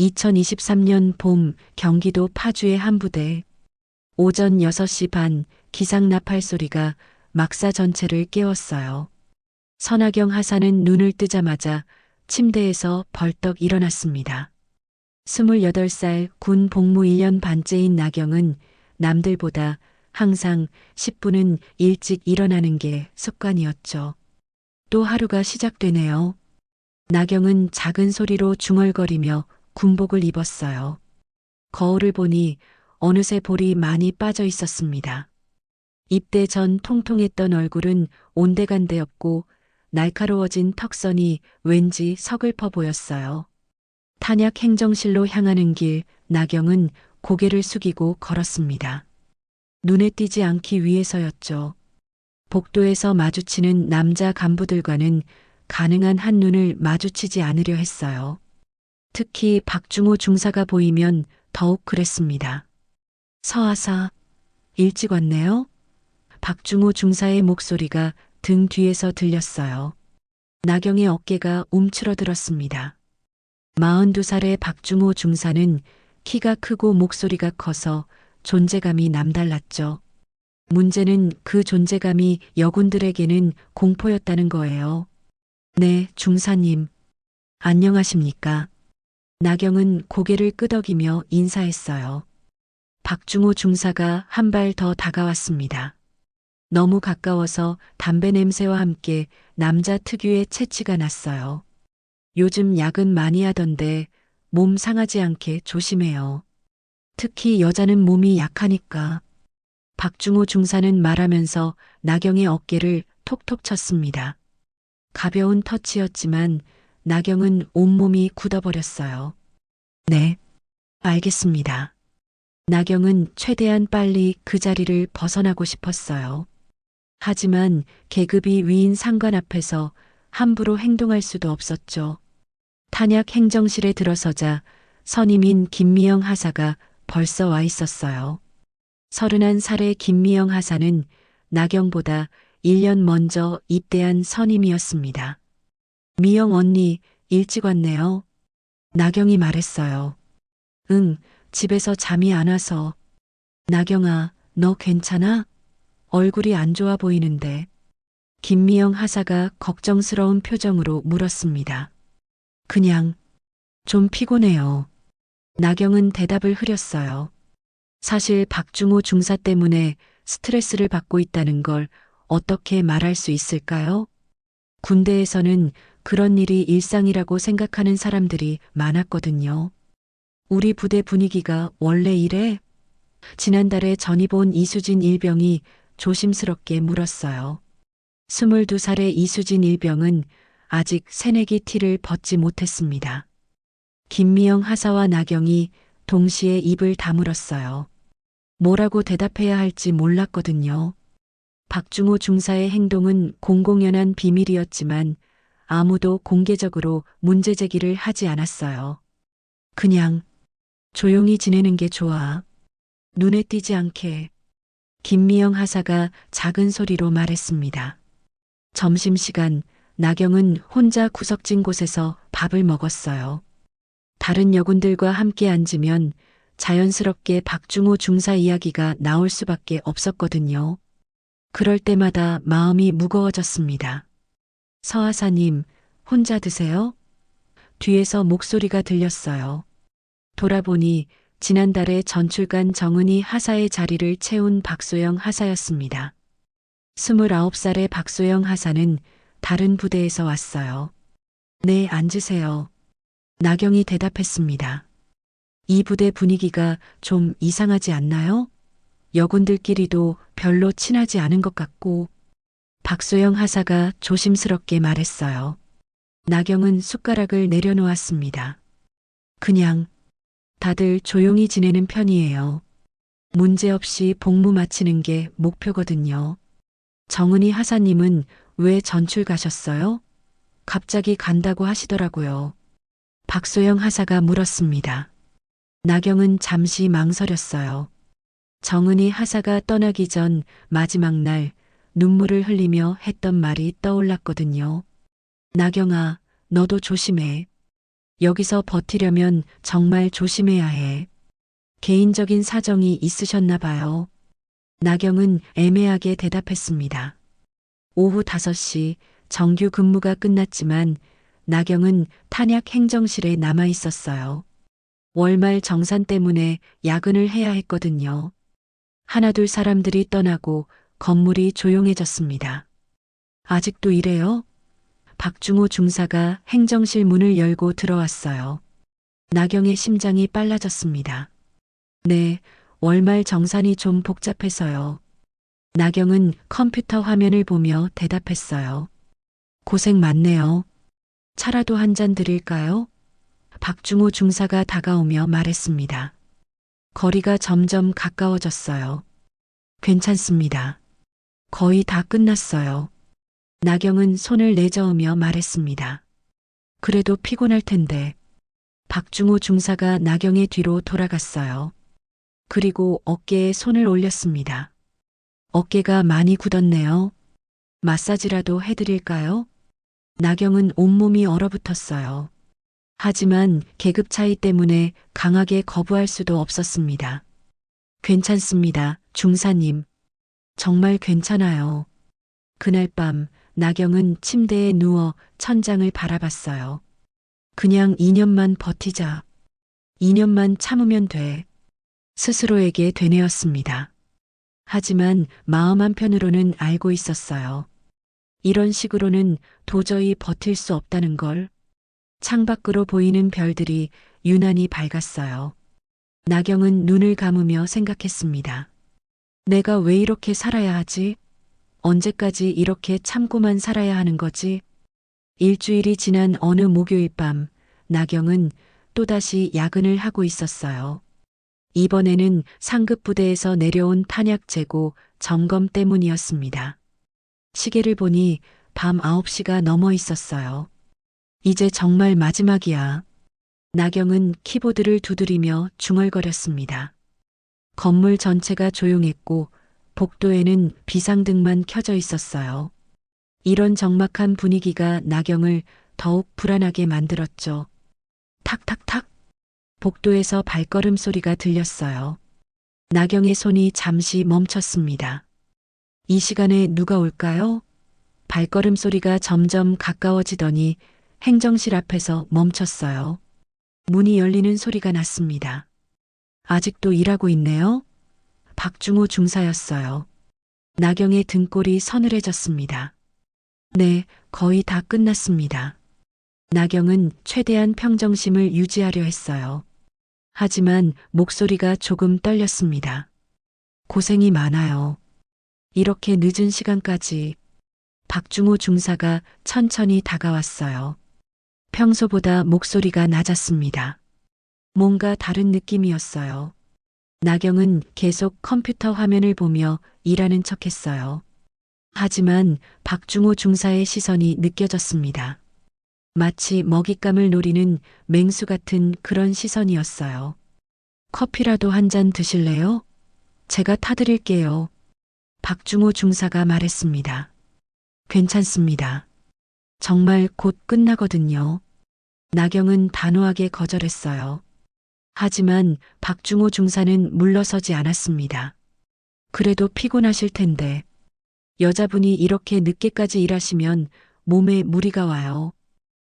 2023년 봄 경기도 파주의 한 부대. 오전 6시 반 기상 나팔 소리가 막사 전체를 깨웠어요. 선하경 하사는 눈을 뜨자마자 침대에서 벌떡 일어났습니다. 28살 군 복무 1년 반째인 나경은 남들보다 항상 10분은 일찍 일어나는 게 습관이었죠. 또 하루가 시작되네요. 나경은 작은 소리로 중얼거리며 군복을 입었어요. 거울을 보니 어느새 볼이 많이 빠져 있었습니다. 입대 전 통통했던 얼굴은 온데간데없고 날카로워진 턱선이 왠지 서글퍼 보였어요. 탄약 행정실로 향하는 길, 나경은 고개를 숙이고 걸었습니다. 눈에 띄지 않기 위해서였죠. 복도에서 마주치는 남자 간부들과는 가능한 한눈을 마주치지 않으려 했어요. 특히 박중호 중사가 보이면 더욱 그랬습니다. 서하사, 일찍 왔네요? 박중호 중사의 목소리가 등 뒤에서 들렸어요. 나경의 어깨가 움츠러들었습니다. 42살의 박중호 중사는 키가 크고 목소리가 커서 존재감이 남달랐죠. 문제는 그 존재감이 여군들에게는 공포였다는 거예요. 네, 중사님. 안녕하십니까? 나경은 고개를 끄덕이며 인사했어요. 박중호 중사가 한 발 더 다가왔습니다. 너무 가까워서 담배 냄새와 함께 남자 특유의 체취가 났어요. 요즘 야근 많이 하던데 몸 상하지 않게 조심해요. 특히 여자는 몸이 약하니까. 박중호 중사는 말하면서 나경의 어깨를 톡톡 쳤습니다. 가벼운 터치였지만 나경은 온몸이 굳어버렸어요. 네, 알겠습니다. 나경은 최대한 빨리 그 자리를 벗어나고 싶었어요. 하지만 계급이 위인 상관 앞에서 함부로 행동할 수도 없었죠. 탄약 행정실에 들어서자 선임인 김미영 하사가 벌써 와 있었어요. 31살의 김미영 하사는 나경보다 1년 먼저 입대한 선임이었습니다. 미영 언니, 일찍 왔네요. 나경이 말했어요. 응, 집에서 잠이 안 와서. 나경아, 너 괜찮아? 얼굴이 안 좋아 보이는데. 김미영 하사가 걱정스러운 표정으로 물었습니다. 그냥 좀 피곤해요. 나경은 대답을 흐렸어요. 사실 박중호 중사 때문에 스트레스를 받고 있다는 걸 어떻게 말할 수 있을까요? 군대에서는 그런 일이 일상이라고 생각하는 사람들이 많았거든요. 우리 부대 분위기가 원래 이래? 지난달에 전입 온 이수진 일병이 조심스럽게 물었어요. 22살의 이수진 일병은 아직 새내기 티를 벗지 못했습니다. 김미영 하사와 나경이 동시에 입을 다물었어요. 뭐라고 대답해야 할지 몰랐거든요. 박중호 중사의 행동은 공공연한 비밀이었지만 아무도 공개적으로 문제 제기를 하지 않았어요. 그냥 조용히 지내는 게 좋아. 눈에 띄지 않게. 김미영 하사가 작은 소리로 말했습니다. 점심시간 나경은 혼자 구석진 곳에서 밥을 먹었어요. 다른 여군들과 함께 앉으면 자연스럽게 박중호 중사 이야기가 나올 수밖에 없었거든요. 그럴 때마다 마음이 무거워졌습니다. 서하사님, 혼자 드세요? 뒤에서 목소리가 들렸어요. 돌아보니 지난달에 전출간 정은희 하사의 자리를 채운 박소영 하사였습니다. 29살의 박소영 하사는 다른 부대에서 왔어요. 네, 앉으세요. 나경이 대답했습니다. 이 부대 분위기가 좀 이상하지 않나요? 여군들끼리도 별로 친하지 않은 것 같고. 박소영 하사가 조심스럽게 말했어요. 나경은 숟가락을 내려놓았습니다. 그냥 다들 조용히 지내는 편이에요. 문제없이 복무 마치는 게 목표거든요. 정은희 하사님은 왜 전출 가셨어요? 갑자기 간다고 하시더라고요. 박소영 하사가 물었습니다. 나경은 잠시 망설였어요. 정은희 하사가 떠나기 전 마지막 날 눈물을 흘리며 했던 말이 떠올랐거든요. 나경아, 너도 조심해. 여기서 버티려면 정말 조심해야 해. 개인적인 사정이 있으셨나 봐요. 나경은 애매하게 대답했습니다. 오후 5시 정규 근무가 끝났지만 나경은 탄약 행정실에 남아 있었어요. 월말 정산 때문에 야근을 해야 했거든요. 하나둘 사람들이 떠나고 건물이 조용해졌습니다. 아직도 이래요? 박중호 중사가 행정실 문을 열고 들어왔어요. 나경의 심장이 빨라졌습니다. 네, 월말 정산이 좀 복잡해서요. 나경은 컴퓨터 화면을 보며 대답했어요. 고생 많네요. 차라도 한 잔 드릴까요? 박중호 중사가 다가오며 말했습니다. 거리가 점점 가까워졌어요. 괜찮습니다. 거의 다 끝났어요. 나경은 손을 내저으며 말했습니다. 그래도 피곤할 텐데. 박중호 중사가 나경의 뒤로 돌아갔어요. 그리고 어깨에 손을 올렸습니다. 어깨가 많이 굳었네요. 마사지라도 해드릴까요? 나경은 온몸이 얼어붙었어요. 하지만 계급 차이 때문에 강하게 거부할 수도 없었습니다. 괜찮습니다, 중사님. 정말 괜찮아요. 그날 밤 나경은 침대에 누워 천장을 바라봤어요. 그냥 2년만 버티자. 2년만 참으면 돼. 스스로에게 되뇌었습니다. 하지만 마음 한편으로는 알고 있었어요. 이런 식으로는 도저히 버틸 수 없다는 걸. 창밖으로 보이는 별들이 유난히 밝았어요. 나경은 눈을 감으며 생각했습니다. 내가 왜 이렇게 살아야 하지? 언제까지 이렇게 참고만 살아야 하는 거지? 일주일이 지난 어느 목요일 밤, 나경은 또다시 야근을 하고 있었어요. 이번에는 상급 부대에서 내려온 탄약 재고 점검 때문이었습니다. 시계를 보니 밤 9시가 넘어 있었어요. 이제 정말 마지막이야. 나경은 키보드를 두드리며 중얼거렸습니다. 건물 전체가 조용했고 복도에는 비상등만 켜져 있었어요. 이런 적막한 분위기가 나경을 더욱 불안하게 만들었죠. 탁탁탁. 복도에서 발걸음 소리가 들렸어요. 나경의 손이 잠시 멈췄습니다. 이 시간에 누가 올까요? 발걸음 소리가 점점 가까워지더니 행정실 앞에서 멈췄어요. 문이 열리는 소리가 났습니다. 아직도 일하고 있네요. 박중호 중사였어요. 나경의 등골이 서늘해졌습니다. 네, 거의 다 끝났습니다. 나경은 최대한 평정심을 유지하려 했어요. 하지만 목소리가 조금 떨렸습니다. 고생이 많아요. 이렇게 늦은 시간까지. 박중호 중사가 천천히 다가왔어요. 평소보다 목소리가 낮았습니다. 뭔가 다른 느낌이었어요. 나경은 계속 컴퓨터 화면을 보며 일하는 척했어요. 하지만 박중호 중사의 시선이 느껴졌습니다. 마치 먹잇감을 노리는 맹수 같은 그런 시선이었어요. 커피라도 한 잔 드실래요? 제가 타드릴게요. 박중호 중사가 말했습니다. 괜찮습니다. 정말 곧 끝나거든요. 나경은 단호하게 거절했어요. 하지만 박중호 중사는 물러서지 않았습니다. 그래도 피곤하실 텐데. 여자분이 이렇게 늦게까지 일하시면 몸에 무리가 와요.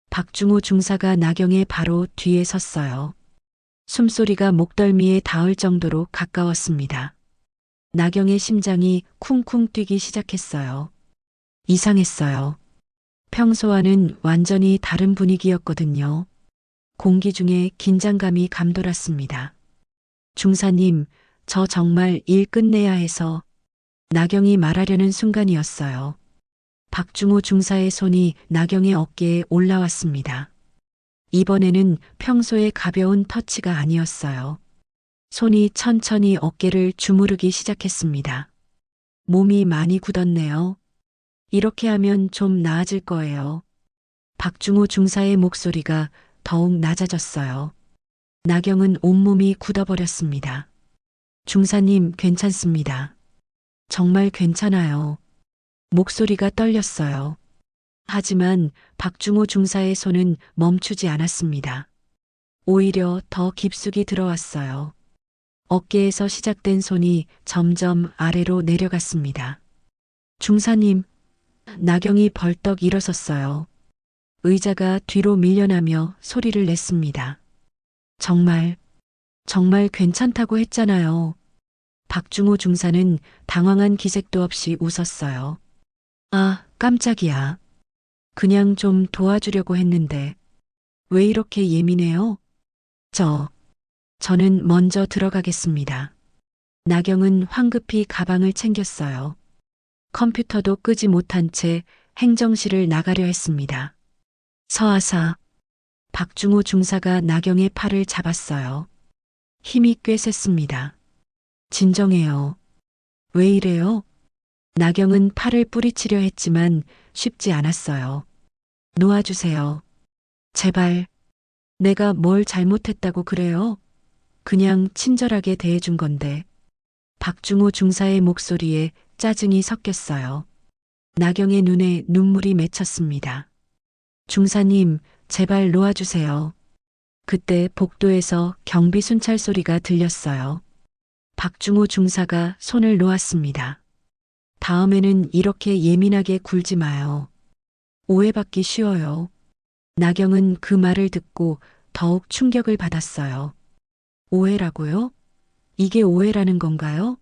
박중호 중사가 나경의 바로 뒤에 섰어요. 숨소리가 목덜미에 닿을 정도로 가까웠습니다. 나경의 심장이 쿵쿵 뛰기 시작했어요. 이상했어요. 평소와는 완전히 다른 분위기였거든요. 공기 중에 긴장감이 감돌았습니다. 중사님, 저 정말 일 끝내야 해서. 나경이 말하려는 순간이었어요. 박중호 중사의 손이 나경의 어깨에 올라왔습니다. 이번에는 평소의 가벼운 터치가 아니었어요. 손이 천천히 어깨를 주무르기 시작했습니다. 몸이 많이 굳었네요. 이렇게 하면 좀 나아질 거예요. 박중호 중사의 목소리가 더욱 낮아졌어요. 나경은 온몸이 굳어버렸습니다. 중사님, 괜찮습니다. 정말 괜찮아요. 목소리가 떨렸어요. 하지만 박중호 중사의 손은 멈추지 않았습니다. 오히려 더 깊숙이 들어왔어요. 어깨에서 시작된 손이 점점 아래로 내려갔습니다. 중사님, 나경이 벌떡 일어섰어요. 의자가 뒤로 밀려나며 소리를 냈습니다. 정말, 정말 괜찮다고 했잖아요. 박중호 중사는 당황한 기색도 없이 웃었어요. 아, 깜짝이야. 그냥 좀 도와주려고 했는데. 왜 이렇게 예민해요? 저는 먼저 들어가겠습니다. 나경은 황급히 가방을 챙겼어요. 컴퓨터도 끄지 못한 채 행정실을 나가려 했습니다. 서하사, 박중호 중사가 나경의 팔을 잡았어요. 힘이 꽤 셌습니다. 진정해요. 왜 이래요? 나경은 팔을 뿌리치려 했지만 쉽지 않았어요. 놓아주세요. 제발. 내가 뭘 잘못했다고 그래요? 그냥 친절하게 대해준 건데. 박중호 중사의 목소리에 짜증이 섞였어요. 나경의 눈에 눈물이 맺혔습니다. 중사님, 제발 놓아주세요. 그때 복도에서 경비 순찰 소리가 들렸어요. 박중호 중사가 손을 놓았습니다. 다음에는 이렇게 예민하게 굴지 마요. 오해받기 쉬워요. 나경은 그 말을 듣고 더욱 충격을 받았어요. 오해라고요? 이게 오해라는 건가요?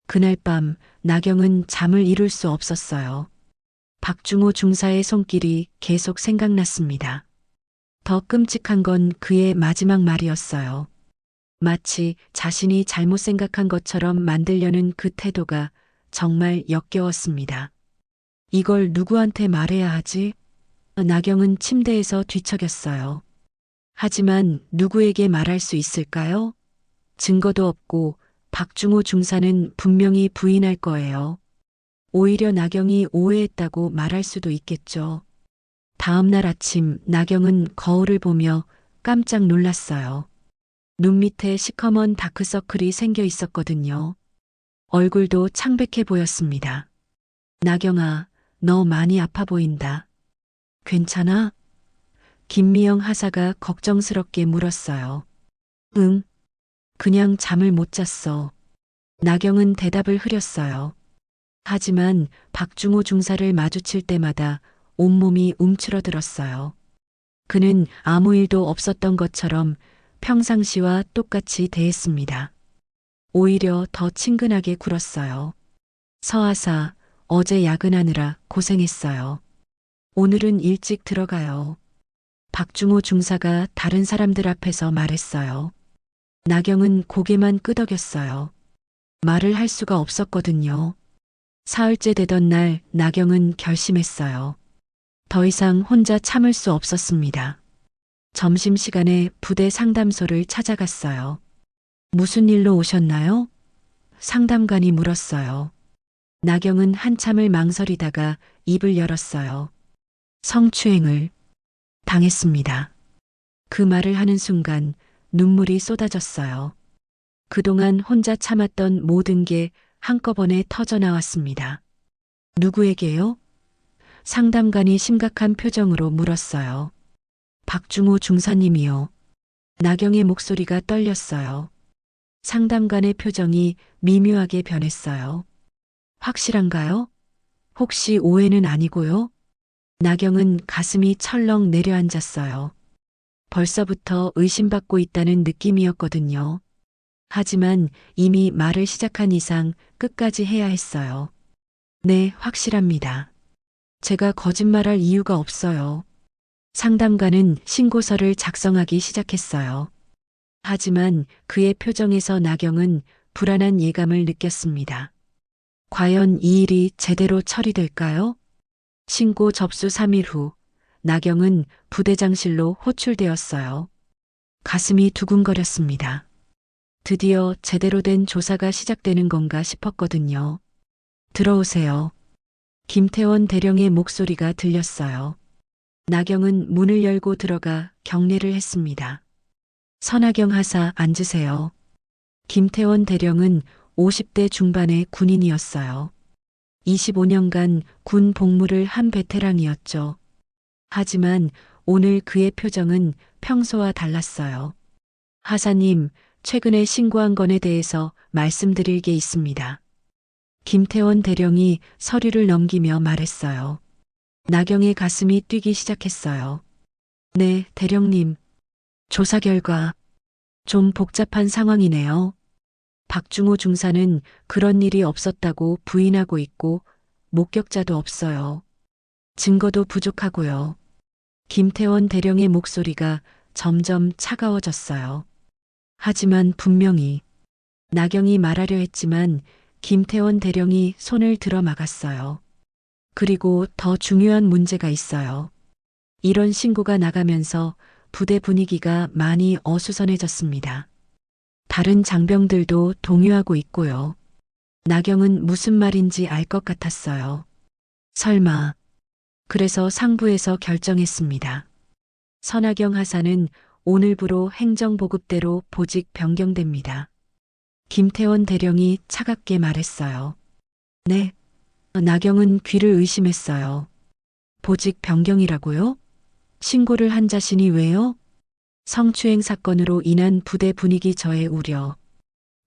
그날 밤 나경은 잠을 이룰 수 없었어요. 박중호 중사의 손길이 계속 생각났습니다. 더 끔찍한 건 그의 마지막 말이었어요. 마치 자신이 잘못 생각한 것처럼 만들려는 그 태도가 정말 역겨웠습니다. 이걸 누구한테 말해야 하지? 나경은 침대에서 뒤척였어요. 하지만 누구에게 말할 수 있을까요? 증거도 없고 박중호 중사는 분명히 부인할 거예요. 오히려 나경이 오해했다고 말할 수도 있겠죠. 다음 날 아침 나경은 거울을 보며 깜짝 놀랐어요. 눈 밑에 시커먼 다크서클이 생겨 있었거든요. 얼굴도 창백해 보였습니다. 나경아, 너 많이 아파 보인다. 괜찮아? 김미영 하사가 걱정스럽게 물었어요. 응, 그냥 잠을 못 잤어. 나경은 대답을 흐렸어요. 하지만 박중호 중사를 마주칠 때마다 온몸이 움츠러들었어요. 그는 아무 일도 없었던 것처럼 평상시와 똑같이 대했습니다. 오히려 더 친근하게 굴었어요. 서하사, 어제 야근하느라 고생했어요. 오늘은 일찍 들어가요. 박중호 중사가 다른 사람들 앞에서 말했어요. 나경은 고개만 끄덕였어요. 말을 할 수가 없었거든요. 사흘째 되던 날 나경은 결심했어요. 더 이상 혼자 참을 수 없었습니다. 점심시간에 부대 상담소를 찾아갔어요. 무슨 일로 오셨나요? 상담관이 물었어요. 나경은 한참을 망설이다가 입을 열었어요. 성추행을 당했습니다. 그 말을 하는 순간 눈물이 쏟아졌어요. 그동안 혼자 참았던 모든 게 한꺼번에 터져 나왔습니다. 누구에게요? 상담관이 심각한 표정으로 물었어요. 박중호 중사님이요. 나경의 목소리가 떨렸어요. 상담관의 표정이 미묘하게 변했어요. 확실한가요? 혹시 오해는 아니고요? 나경은 가슴이 철렁 내려앉았어요. 벌써부터 의심받고 있다는 느낌이었거든요. 하지만 이미 말을 시작한 이상 끝까지 해야 했어요. 네, 확실합니다. 제가 거짓말할 이유가 없어요. 상담가는 신고서를 작성하기 시작했어요. 하지만 그의 표정에서 나경은 불안한 예감을 느꼈습니다. 과연 이 일이 제대로 처리될까요? 신고 접수 3일 후 나경은 부대장실로 호출되었어요. 가슴이 두근거렸습니다. 드디어 제대로 된 조사가 시작되는 건가 싶었거든요. 들어오세요. 김태원 대령의 목소리가 들렸어요. 나경은 문을 열고 들어가 경례를 했습니다. 선하경 하사 앉으세요. 김태원 대령은 50대 중반의 군인이었어요. 25년간 군 복무를 한 베테랑이었죠. 하지만 오늘 그의 표정은 평소와 달랐어요. 하사님, 최근에 신고한 건에 대해서 말씀드릴 게 있습니다. 김태원 대령이 서류를 넘기며 말했어요. 나경의 가슴이 뛰기 시작했어요. 네, 대령님. 조사 결과 좀 복잡한 상황이네요. 박중호 중사는 그런 일이 없었다고 부인하고 있고 목격자도 없어요. 증거도 부족하고요. 김태원 대령의 목소리가 점점 차가워졌어요. 하지만 분명히 나경이 말하려 했지만 김태원 대령이 손을 들어 막았어요. 그리고 더 중요한 문제가 있어요. 이런 신고가 나가면서 부대 분위기가 많이 어수선해졌습니다. 다른 장병들도 동요하고 있고요. 나경은 무슨 말인지 알 것 같았어요. 설마. 그래서 상부에서 결정했습니다. 선하경 하사는 오늘부로 행정보급대로 보직 변경됩니다. 김태원 대령이 차갑게 말했어요. 네. 나경은 귀를 의심했어요. 보직 변경이라고요? 신고를 한 자신이 왜요? 성추행 사건으로 인한 부대 분위기 저해 우려,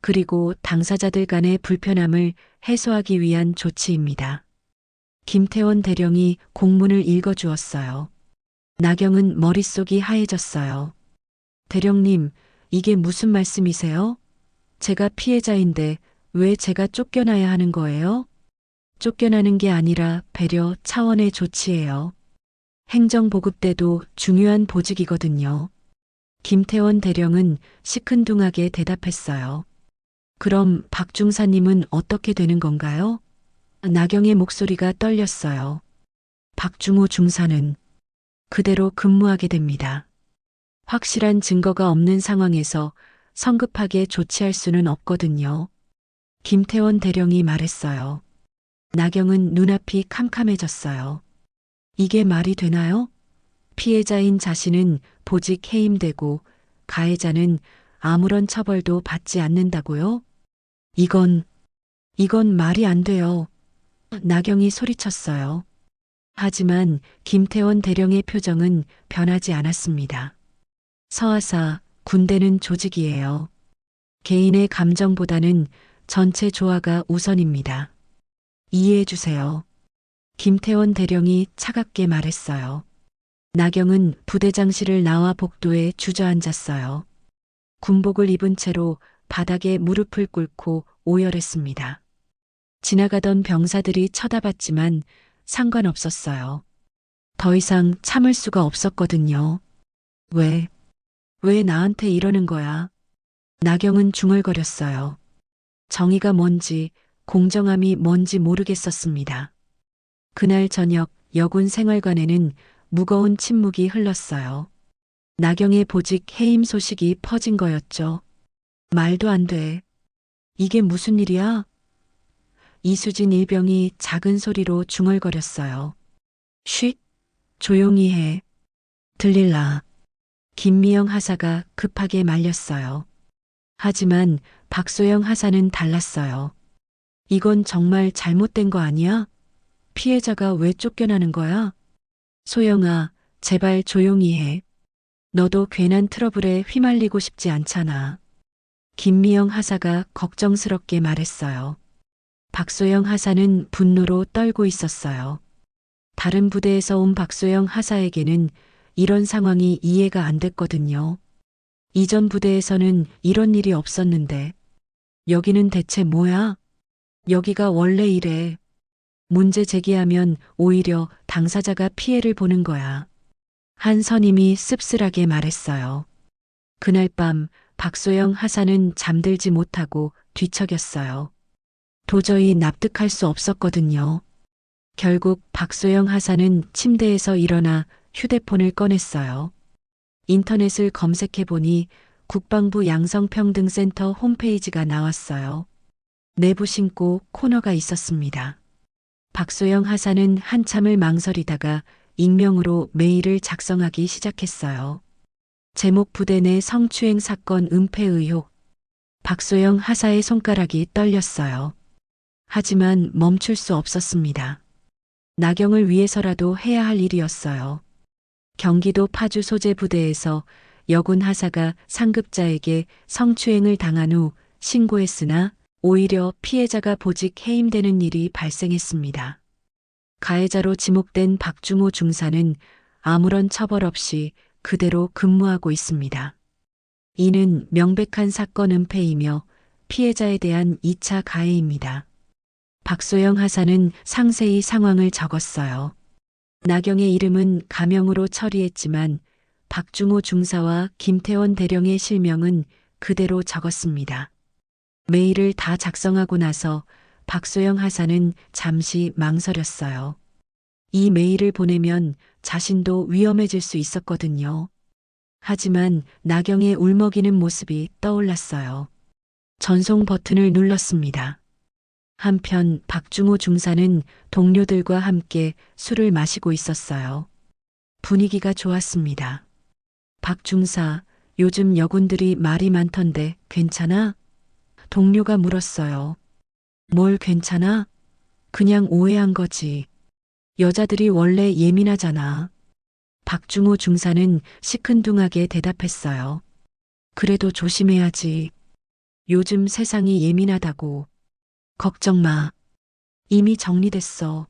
그리고 당사자들 간의 불편함을 해소하기 위한 조치입니다. 김태원 대령이 공문을 읽어주었어요. 나경은 머릿속이 하얘졌어요. 대령님, 이게 무슨 말씀이세요? 제가 피해자인데 왜 제가 쫓겨나야 하는 거예요? 쫓겨나는 게 아니라 배려 차원의 조치예요. 행정보급대도 중요한 보직이거든요. 김태원 대령은 시큰둥하게 대답했어요. 그럼 박 중사님은 어떻게 되는 건가요? 나경의 목소리가 떨렸어요. 박중호 중사는 그대로 근무하게 됩니다. 확실한 증거가 없는 상황에서 성급하게 조치할 수는 없거든요. 김태원 대령이 말했어요. 나경은 눈앞이 캄캄해졌어요. 이게 말이 되나요? 피해자인 자신은 보직 해임되고 가해자는 아무런 처벌도 받지 않는다고요? 이건 말이 안 돼요. 나경이 소리쳤어요. 하지만 김태원 대령의 표정은 변하지 않았습니다. 서하사, 군대는 조직이에요. 개인의 감정보다는 전체 조화가 우선입니다. 이해해 주세요. 김태원 대령이 차갑게 말했어요. 나경은 부대장실을 나와 복도에 주저앉았어요. 군복을 입은 채로 바닥에 무릎을 꿇고 오열했습니다. 지나가던 병사들이 쳐다봤지만 상관없었어요. 더 이상 참을 수가 없었거든요. 왜 나한테 이러는 거야? 나경은 중얼거렸어요. 정의가 뭔지, 공정함이 뭔지 모르겠었습니다. 그날 저녁 여군 생활관에는 무거운 침묵이 흘렀어요. 나경의 보직 해임 소식이 퍼진 거였죠. 말도 안 돼. 이게 무슨 일이야? 이수진 일병이 작은 소리로 중얼거렸어요. 쉿! 조용히 해. 들릴라. 김미영 하사가 급하게 말렸어요. 하지만 박소영 하사는 달랐어요. 이건 정말 잘못된 거 아니야? 피해자가 왜 쫓겨나는 거야? 소영아, 제발 조용히 해. 너도 괜한 트러블에 휘말리고 싶지 않잖아. 김미영 하사가 걱정스럽게 말했어요. 박소영 하사는 분노로 떨고 있었어요. 다른 부대에서 온 박소영 하사에게는 이런 상황이 이해가 안 됐거든요. 이전 부대에서는 이런 일이 없었는데 여기는 대체 뭐야? 여기가 원래 이래. 문제 제기하면 오히려 당사자가 피해를 보는 거야. 한 선임이 씁쓸하게 말했어요. 그날 밤 박소영 하사는 잠들지 못하고 뒤척였어요. 도저히 납득할 수 없었거든요. 결국 박소영 하사는 침대에서 일어나 휴대폰을 꺼냈어요. 인터넷을 검색해보니 국방부 양성평등센터 홈페이지가 나왔어요. 내부 신고 코너가 있었습니다. 박소영 하사는 한참을 망설이다가 익명으로 메일을 작성하기 시작했어요. 제목 부대 내 성추행 사건 은폐 의혹. 박소영 하사의 손가락이 떨렸어요. 하지만 멈출 수 없었습니다. 나경을 위해서라도 해야 할 일이었어요. 경기도 파주 소재 부대에서 여군 하사가 상급자에게 성추행을 당한 후 신고했으나 오히려 피해자가 보직 해임되는 일이 발생했습니다. 가해자로 지목된 박중호 중사는 아무런 처벌 없이 그대로 근무하고 있습니다. 이는 명백한 사건 은폐이며 피해자에 대한 2차 가해입니다. 박소영 하사는 상세히 상황을 적었어요. 나경의 이름은 가명으로 처리했지만 박중호 중사와 김태원 대령의 실명은 그대로 적었습니다. 메일을 다 작성하고 나서 박소영 하사는 잠시 망설였어요. 이 메일을 보내면 자신도 위험해질 수 있었거든요. 하지만 나경의 울먹이는 모습이 떠올랐어요. 전송 버튼을 눌렀습니다. 한편 박중호 중사는 동료들과 함께 술을 마시고 있었어요. 분위기가 좋았습니다. 박 중사, 요즘 여군들이 말이 많던데 괜찮아? 동료가 물었어요. 뭘 괜찮아? 그냥 오해한 거지. 여자들이 원래 예민하잖아. 박중호 중사는 시큰둥하게 대답했어요. 그래도 조심해야지. 요즘 세상이 예민하다고. 걱정 마. 이미 정리됐어.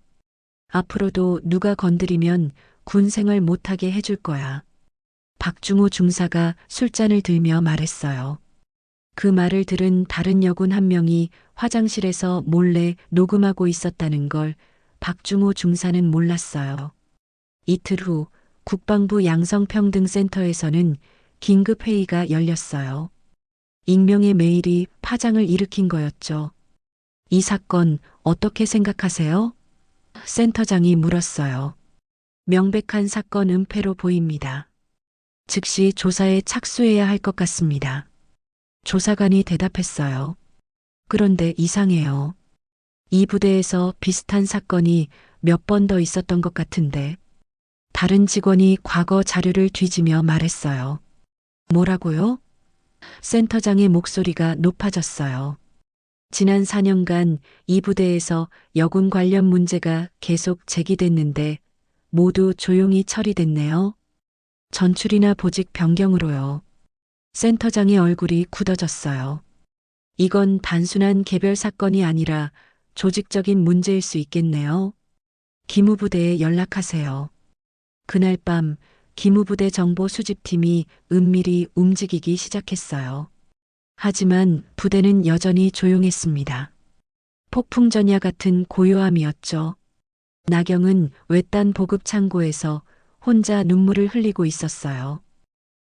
앞으로도 누가 건드리면 군 생활 못하게 해줄 거야. 박중호 중사가 술잔을 들며 말했어요. 그 말을 들은 다른 여군 한 명이 화장실에서 몰래 녹음하고 있었다는 걸 박중호 중사는 몰랐어요. 이틀 후 국방부 양성평등센터에서는 긴급회의가 열렸어요. 익명의 메일이 파장을 일으킨 거였죠. 이 사건 어떻게 생각하세요? 센터장이 물었어요. 명백한 사건 은폐로 보입니다. 즉시 조사에 착수해야 할 것 같습니다. 조사관이 대답했어요. 그런데 이상해요. 이 부대에서 비슷한 사건이 몇 번 더 있었던 것 같은데. 다른 직원이 과거 자료를 뒤지며 말했어요. 뭐라고요? 센터장의 목소리가 높아졌어요. 지난 4년간 이 부대에서 여군 관련 문제가 계속 제기됐는데 모두 조용히 처리됐네요. 전출이나 보직 변경으로요. 센터장의 얼굴이 굳어졌어요. 이건 단순한 개별 사건이 아니라 조직적인 문제일 수 있겠네요. 기무부대에 연락하세요. 그날 밤 기무부대 정보 수집팀이 은밀히 움직이기 시작했어요. 하지만 부대는 여전히 조용했습니다. 폭풍전야 같은 고요함이었죠. 나경은 외딴 보급 창고에서 혼자 눈물을 흘리고 있었어요.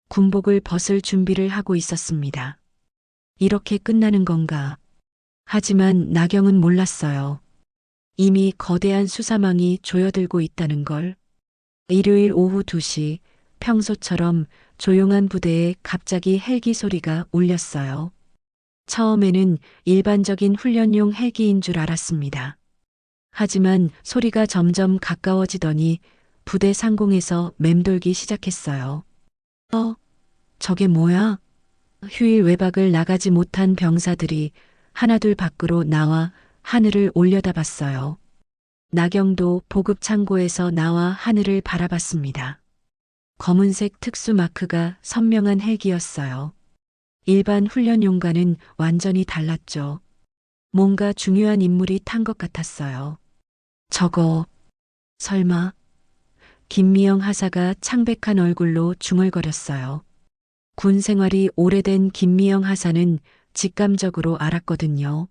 군복을 벗을 준비를 하고 있었습니다. 이렇게 끝나는 건가? 하지만 나경은 몰랐어요. 이미 거대한 수사망이 조여들고 있다는 걸. 일요일 오후 2시 평소처럼 조용한 부대에 갑자기 헬기 소리가 울렸어요. 처음에는 일반적인 훈련용 헬기인 줄 알았습니다. 하지만 소리가 점점 가까워지더니 부대 상공에서 맴돌기 시작했어요. 저게 뭐야? 휴일 외박을 나가지 못한 병사들이 하나둘 밖으로 나와 하늘을 올려다봤어요. 나경도 보급 창고에서 나와 하늘을 바라봤습니다. 검은색 특수 마크가 선명한 헬기였어요. 일반 훈련용과는 완전히 달랐죠. 뭔가 중요한 인물이 탄 것 같았어요. 저거, 설마. 김미영 하사가 창백한 얼굴로 중얼거렸어요. 군 생활이 오래된 김미영 하사는 직감적으로 알았거든요.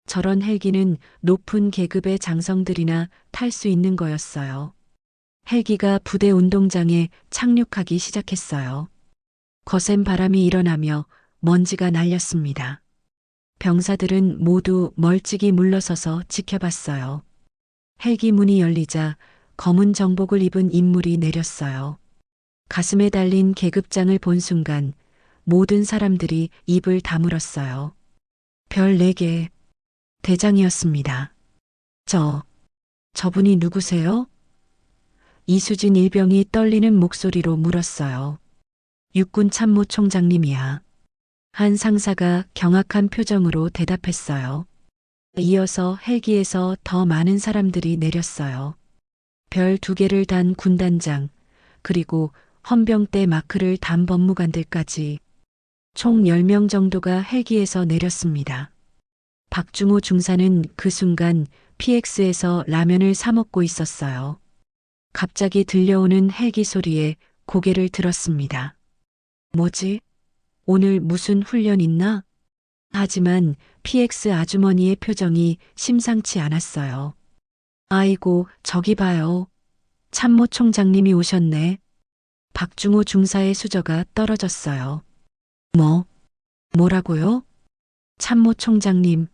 저런 헬기는 높은 계급의 장성들이나 탈 수 있는 거였어요. 헬기가 부대 운동장에 착륙하기 시작했어요. 거센 바람이 일어나며 먼지가 날렸습니다. 병사들은 모두 멀찍이 물러서서 지켜봤어요. 헬기 문이 열리자 검은 정복을 입은 인물이 내렸어요. 가슴에 달린 계급장을 본 순간 모든 사람들이 입을 다물었어요. 별 4개. 대장이었습니다. 저분이 누구세요? 이수진 일병이 떨리는 목소리로 물었어요. 육군 참모총장님이야. 한 상사가 경악한 표정으로 대답했어요. 이어서 헬기에서 더 많은 사람들이 내렸어요. 별 2개를 단 군단장, 그리고 헌병대 마크를 단 법무관들까지 총 10명 정도가 헬기에서 내렸습니다. 박중호 중사는 그 순간 PX에서 라면을 사 먹고 있었어요. 갑자기 들려오는 헬기 소리에 고개를 들었습니다. 뭐지? 오늘 무슨 훈련 있나? 하지만 PX 아주머니의 표정이 심상치 않았어요. 아이고, 저기 봐요. 참모 총장님이 오셨네. 박중호 중사의 수저가 떨어졌어요. 뭐라고요? 참모 총장님,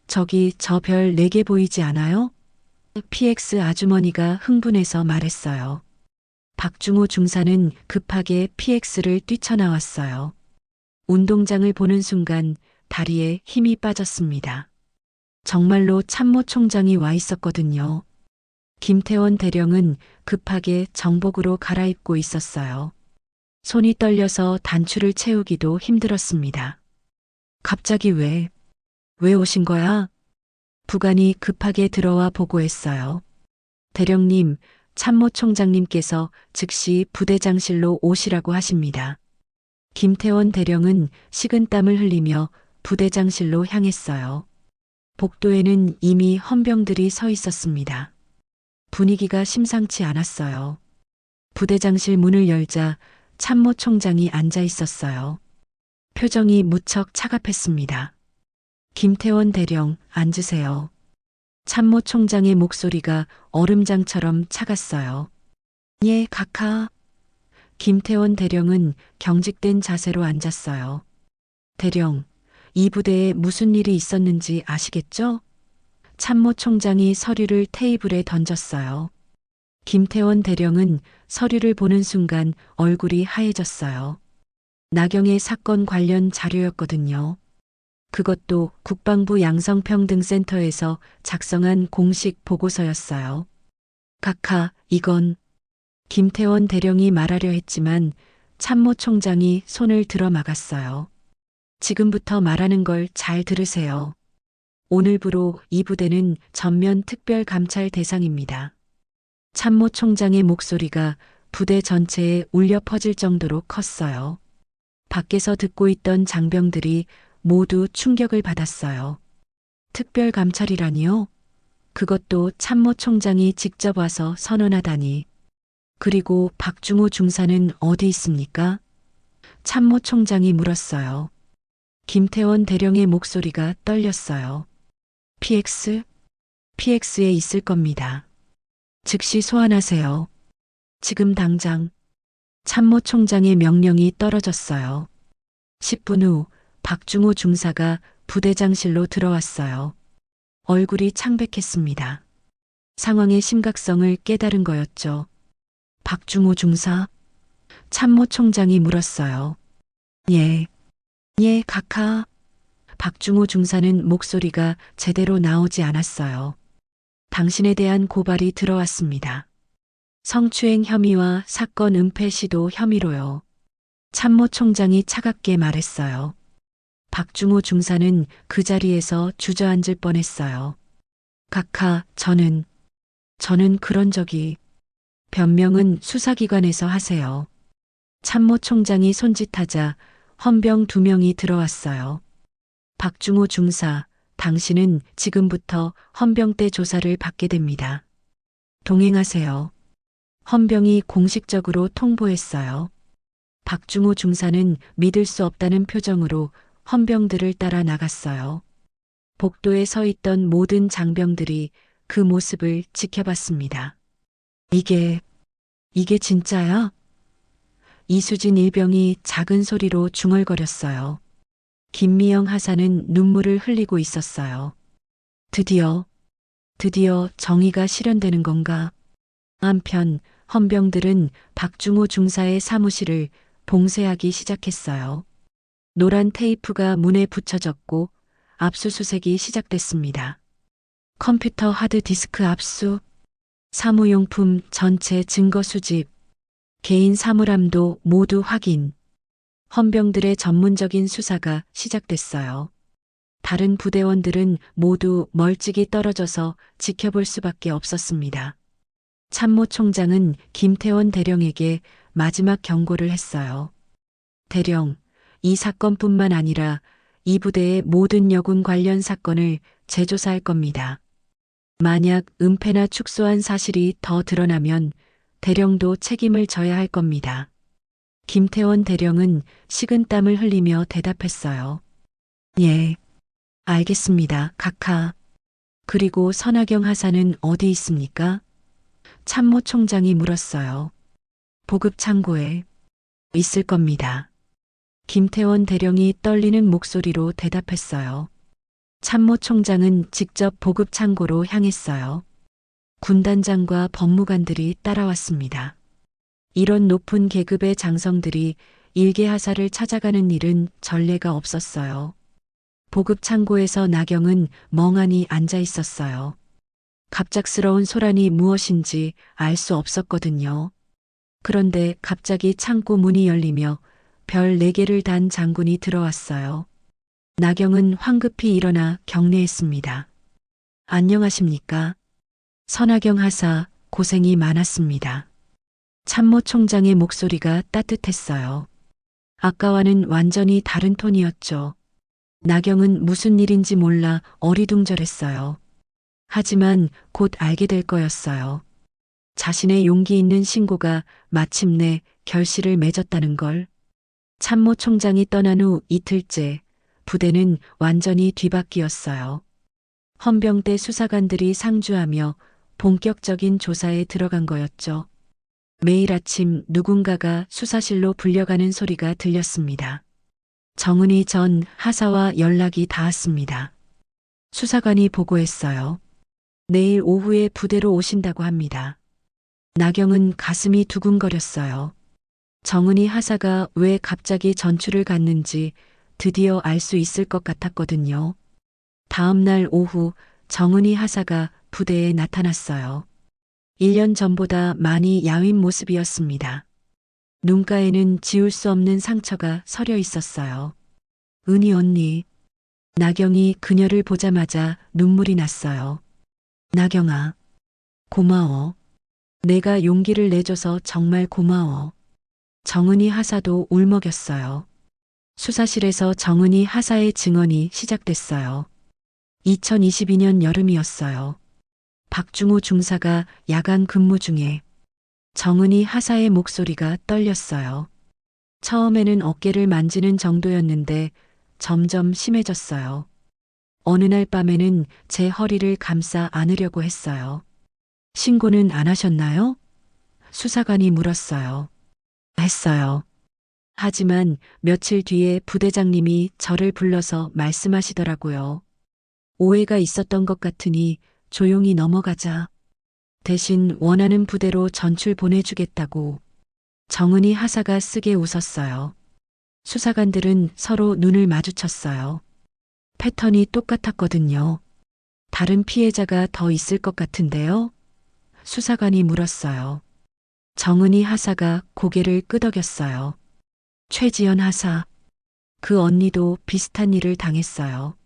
저기 저 별 4개 보이지 않아요? PX 아주머니가 흥분해서 말했어요. 박중호 중사는 급하게 PX를 뛰쳐나왔어요. 운동장을 보는 순간 다리에 힘이 빠졌습니다. 정말로 참모 총장이 와 있었거든요. 김태원 대령은 급하게 정복으로 갈아입고 있었어요. 손이 떨려서 단추를 채우기도 힘들었습니다. 갑자기 왜 오신 거야? 부관이 급하게 들어와 보고했어요. 대령님, 참모 총장님께서 즉시 부대장실로 오시라고 하십니다. 김태원 대령은 식은땀을 흘리며 부대장실로 향했어요. 복도에는 이미 헌병들이 서 있었습니다. 분위기가 심상치 않았어요. 부대장실 문을 열자 참모 총장이 앉아 있었어요. 표정이 무척 차갑했습니다. 김태원 대령, 앉으세요. 참모 총장의 목소리가 얼음장처럼 차갔어요. 예, 각하. 김태원 대령은 경직된 자세로 앉았어요. 대령, 이 부대에 무슨 일이 있었는지 아시겠죠? 참모 총장이 서류를 테이블에 던졌어요. 김태원 대령은 서류를 보는 순간 얼굴이 하얘졌어요. 나경의 사건 관련 자료였거든요. 그것도 국방부 양성평등센터에서 작성한 공식 보고서였어요. 각하, 이건 김태원 대령이 말하려 했지만 참모 총장이 손을 들어 막았어요. 지금부터 말하는 걸 잘 들으세요. 오늘부로 이 부대는 전면 특별 감찰 대상입니다. 참모 총장의 목소리가 부대 전체에 울려 퍼질 정도로 컸어요. 밖에서 듣고 있던 장병들이 모두 충격을 받았어요. 특별 감찰이라니요? 그것도 참모 총장이 직접 와서 선언하다니. 그리고 박중호 중사는 어디 있습니까? 참모 총장이 물었어요. 김태원 대령의 목소리가 떨렸어요. PX에 있을 겁니다. 즉시 소환하세요. 지금 당장. 참모 총장의 명령이 떨어졌어요. 10분 후 박중호 중사가 부대장실로 들어왔어요. 얼굴이 창백했습니다. 상황의 심각성을 깨달은 거였죠. 박중호 중사? 참모 총장이 물었어요. 예, 각하. 박중호 중사는 목소리가 제대로 나오지 않았어요. 당신에 대한 고발이 들어왔습니다. 성추행 혐의와 사건 은폐 시도 혐의로요. 참모 총장이 차갑게 말했어요. 박중호 중사는 그 자리에서 주저앉을 뻔했어요. 각하, 저는 그런 적이. 변명은 수사기관에서 하세요. 참모 총장이 손짓하자 헌병 2명이 들어왔어요. 박중호 중사, 당신은 지금부터 헌병대 조사를 받게 됩니다. 동행하세요. 헌병이 공식적으로 통보했어요. 박중호 중사는 믿을 수 없다는 표정으로 헌병들을 따라 나갔어요. 복도에 서 있던 모든 장병들이 그 모습을 지켜봤습니다. 이게 진짜야? 이수진 일병이 작은 소리로 중얼거렸어요. 김미영 하사는 눈물을 흘리고 있었어요. 드디어 정의가 실현되는 건가? 한편 헌병들은 박중호 중사의 사무실을 봉쇄하기 시작했어요. 노란 테이프가 문에 붙여졌고 압수수색이 시작됐습니다. 컴퓨터 하드디스크 압수, 사무용품 전체 증거 수집, 개인 사물함도 모두 확인. 헌병들의 전문적인 수사가 시작됐어요. 다른 부대원들은 모두 멀찍이 떨어져서 지켜볼 수밖에 없었습니다. 참모 총장은 김태원 대령에게 마지막 경고를 했어요. 대령, 이 사건뿐만 아니라 이 부대의 모든 여군 관련 사건을 재조사할 겁니다. 만약 은폐나 축소한 사실이 더 드러나면 대령도 책임을 져야 할 겁니다. 김태원 대령은 식은땀을 흘리며 대답했어요. 예, 알겠습니다, 각하. 그리고 선하경 하사는 어디 있습니까? 참모총장이 물었어요. 보급 창고에 있을 겁니다. 김태원 대령이 떨리는 목소리로 대답했어요. 참모총장은 직접 보급 창고로 향했어요. 군단장과 법무관들이 따라왔습니다. 이런 높은 계급의 장성들이 일개 하사를 찾아가는 일은 전례가 없었어요. 보급 창고에서 나경은 멍하니 앉아 있었어요. 갑작스러운 소란이 무엇인지 알 수 없었거든요. 그런데 갑자기 창고 문이 열리며 별 4개를 단 장군이 들어왔어요. 나경은 황급히 일어나 경례했습니다. 안녕하십니까? 선하경 하사, 고생이 많았습니다. 참모총장의 목소리가 따뜻했어요. 아까와는 완전히 다른 톤이었죠. 나경은 무슨 일인지 몰라 어리둥절했어요. 하지만 곧 알게 될 거였어요. 자신의 용기 있는 신고가 마침내 결실을 맺었다는 걸. 참모총장이 떠난 후 이틀째 부대는 완전히 뒤바뀌었어요. 헌병대 수사관들이 상주하며 본격적인 조사에 들어간 거였죠. 매일 아침 누군가가 수사실로 불려가는 소리가 들렸습니다. 정은희 전 하사와 연락이 닿았습니다. 수사관이 보고했어요. 내일 오후에 부대로 오신다고 합니다. 나경은 가슴이 두근거렸어요. 정은희 하사가 왜 갑자기 전출을 갔는지 드디어 알 수 있을 것 같았거든요. 다음 날 오후 정은희 하사가 부대에 나타났어요. 1년 전보다 많이 야윈 모습이었습니다. 눈가에는 지울 수 없는 상처가 서려 있었어요. 은희 언니. 나경이 그녀를 보자마자 눈물이 났어요. 나경아, 고마워. 내가 용기를 내줘서 정말 고마워. 정은희 하사도 울먹였어요. 수사실에서 정은희 하사의 증언이 시작됐어요. 2022년 여름이었어요. 박중호 중사가 야간 근무 중에 정은희 하사의 목소리가 떨렸어요. 처음에는 어깨를 만지는 정도였는데 점점 심해졌어요. 어느 날 밤에는 제 허리를 감싸 안으려고 했어요. 신고는 안 하셨나요? 수사관이 물었어요. 했어요. 하지만 며칠 뒤에 부대장님이 저를 불러서 말씀하시더라고요. 오해가 있었던 것 같으니 조용히 넘어가자. 대신 원하는 부대로 전출 보내주겠다고. 정은희 하사가 쓰게 웃었어요. 수사관들은 서로 눈을 마주쳤어요. 패턴이 똑같았거든요. 다른 피해자가 더 있을 것 같은데요? 수사관이 물었어요. 정은희 하사가 고개를 끄덕였어요. 최지연 하사. 그 언니도 비슷한 일을 당했어요.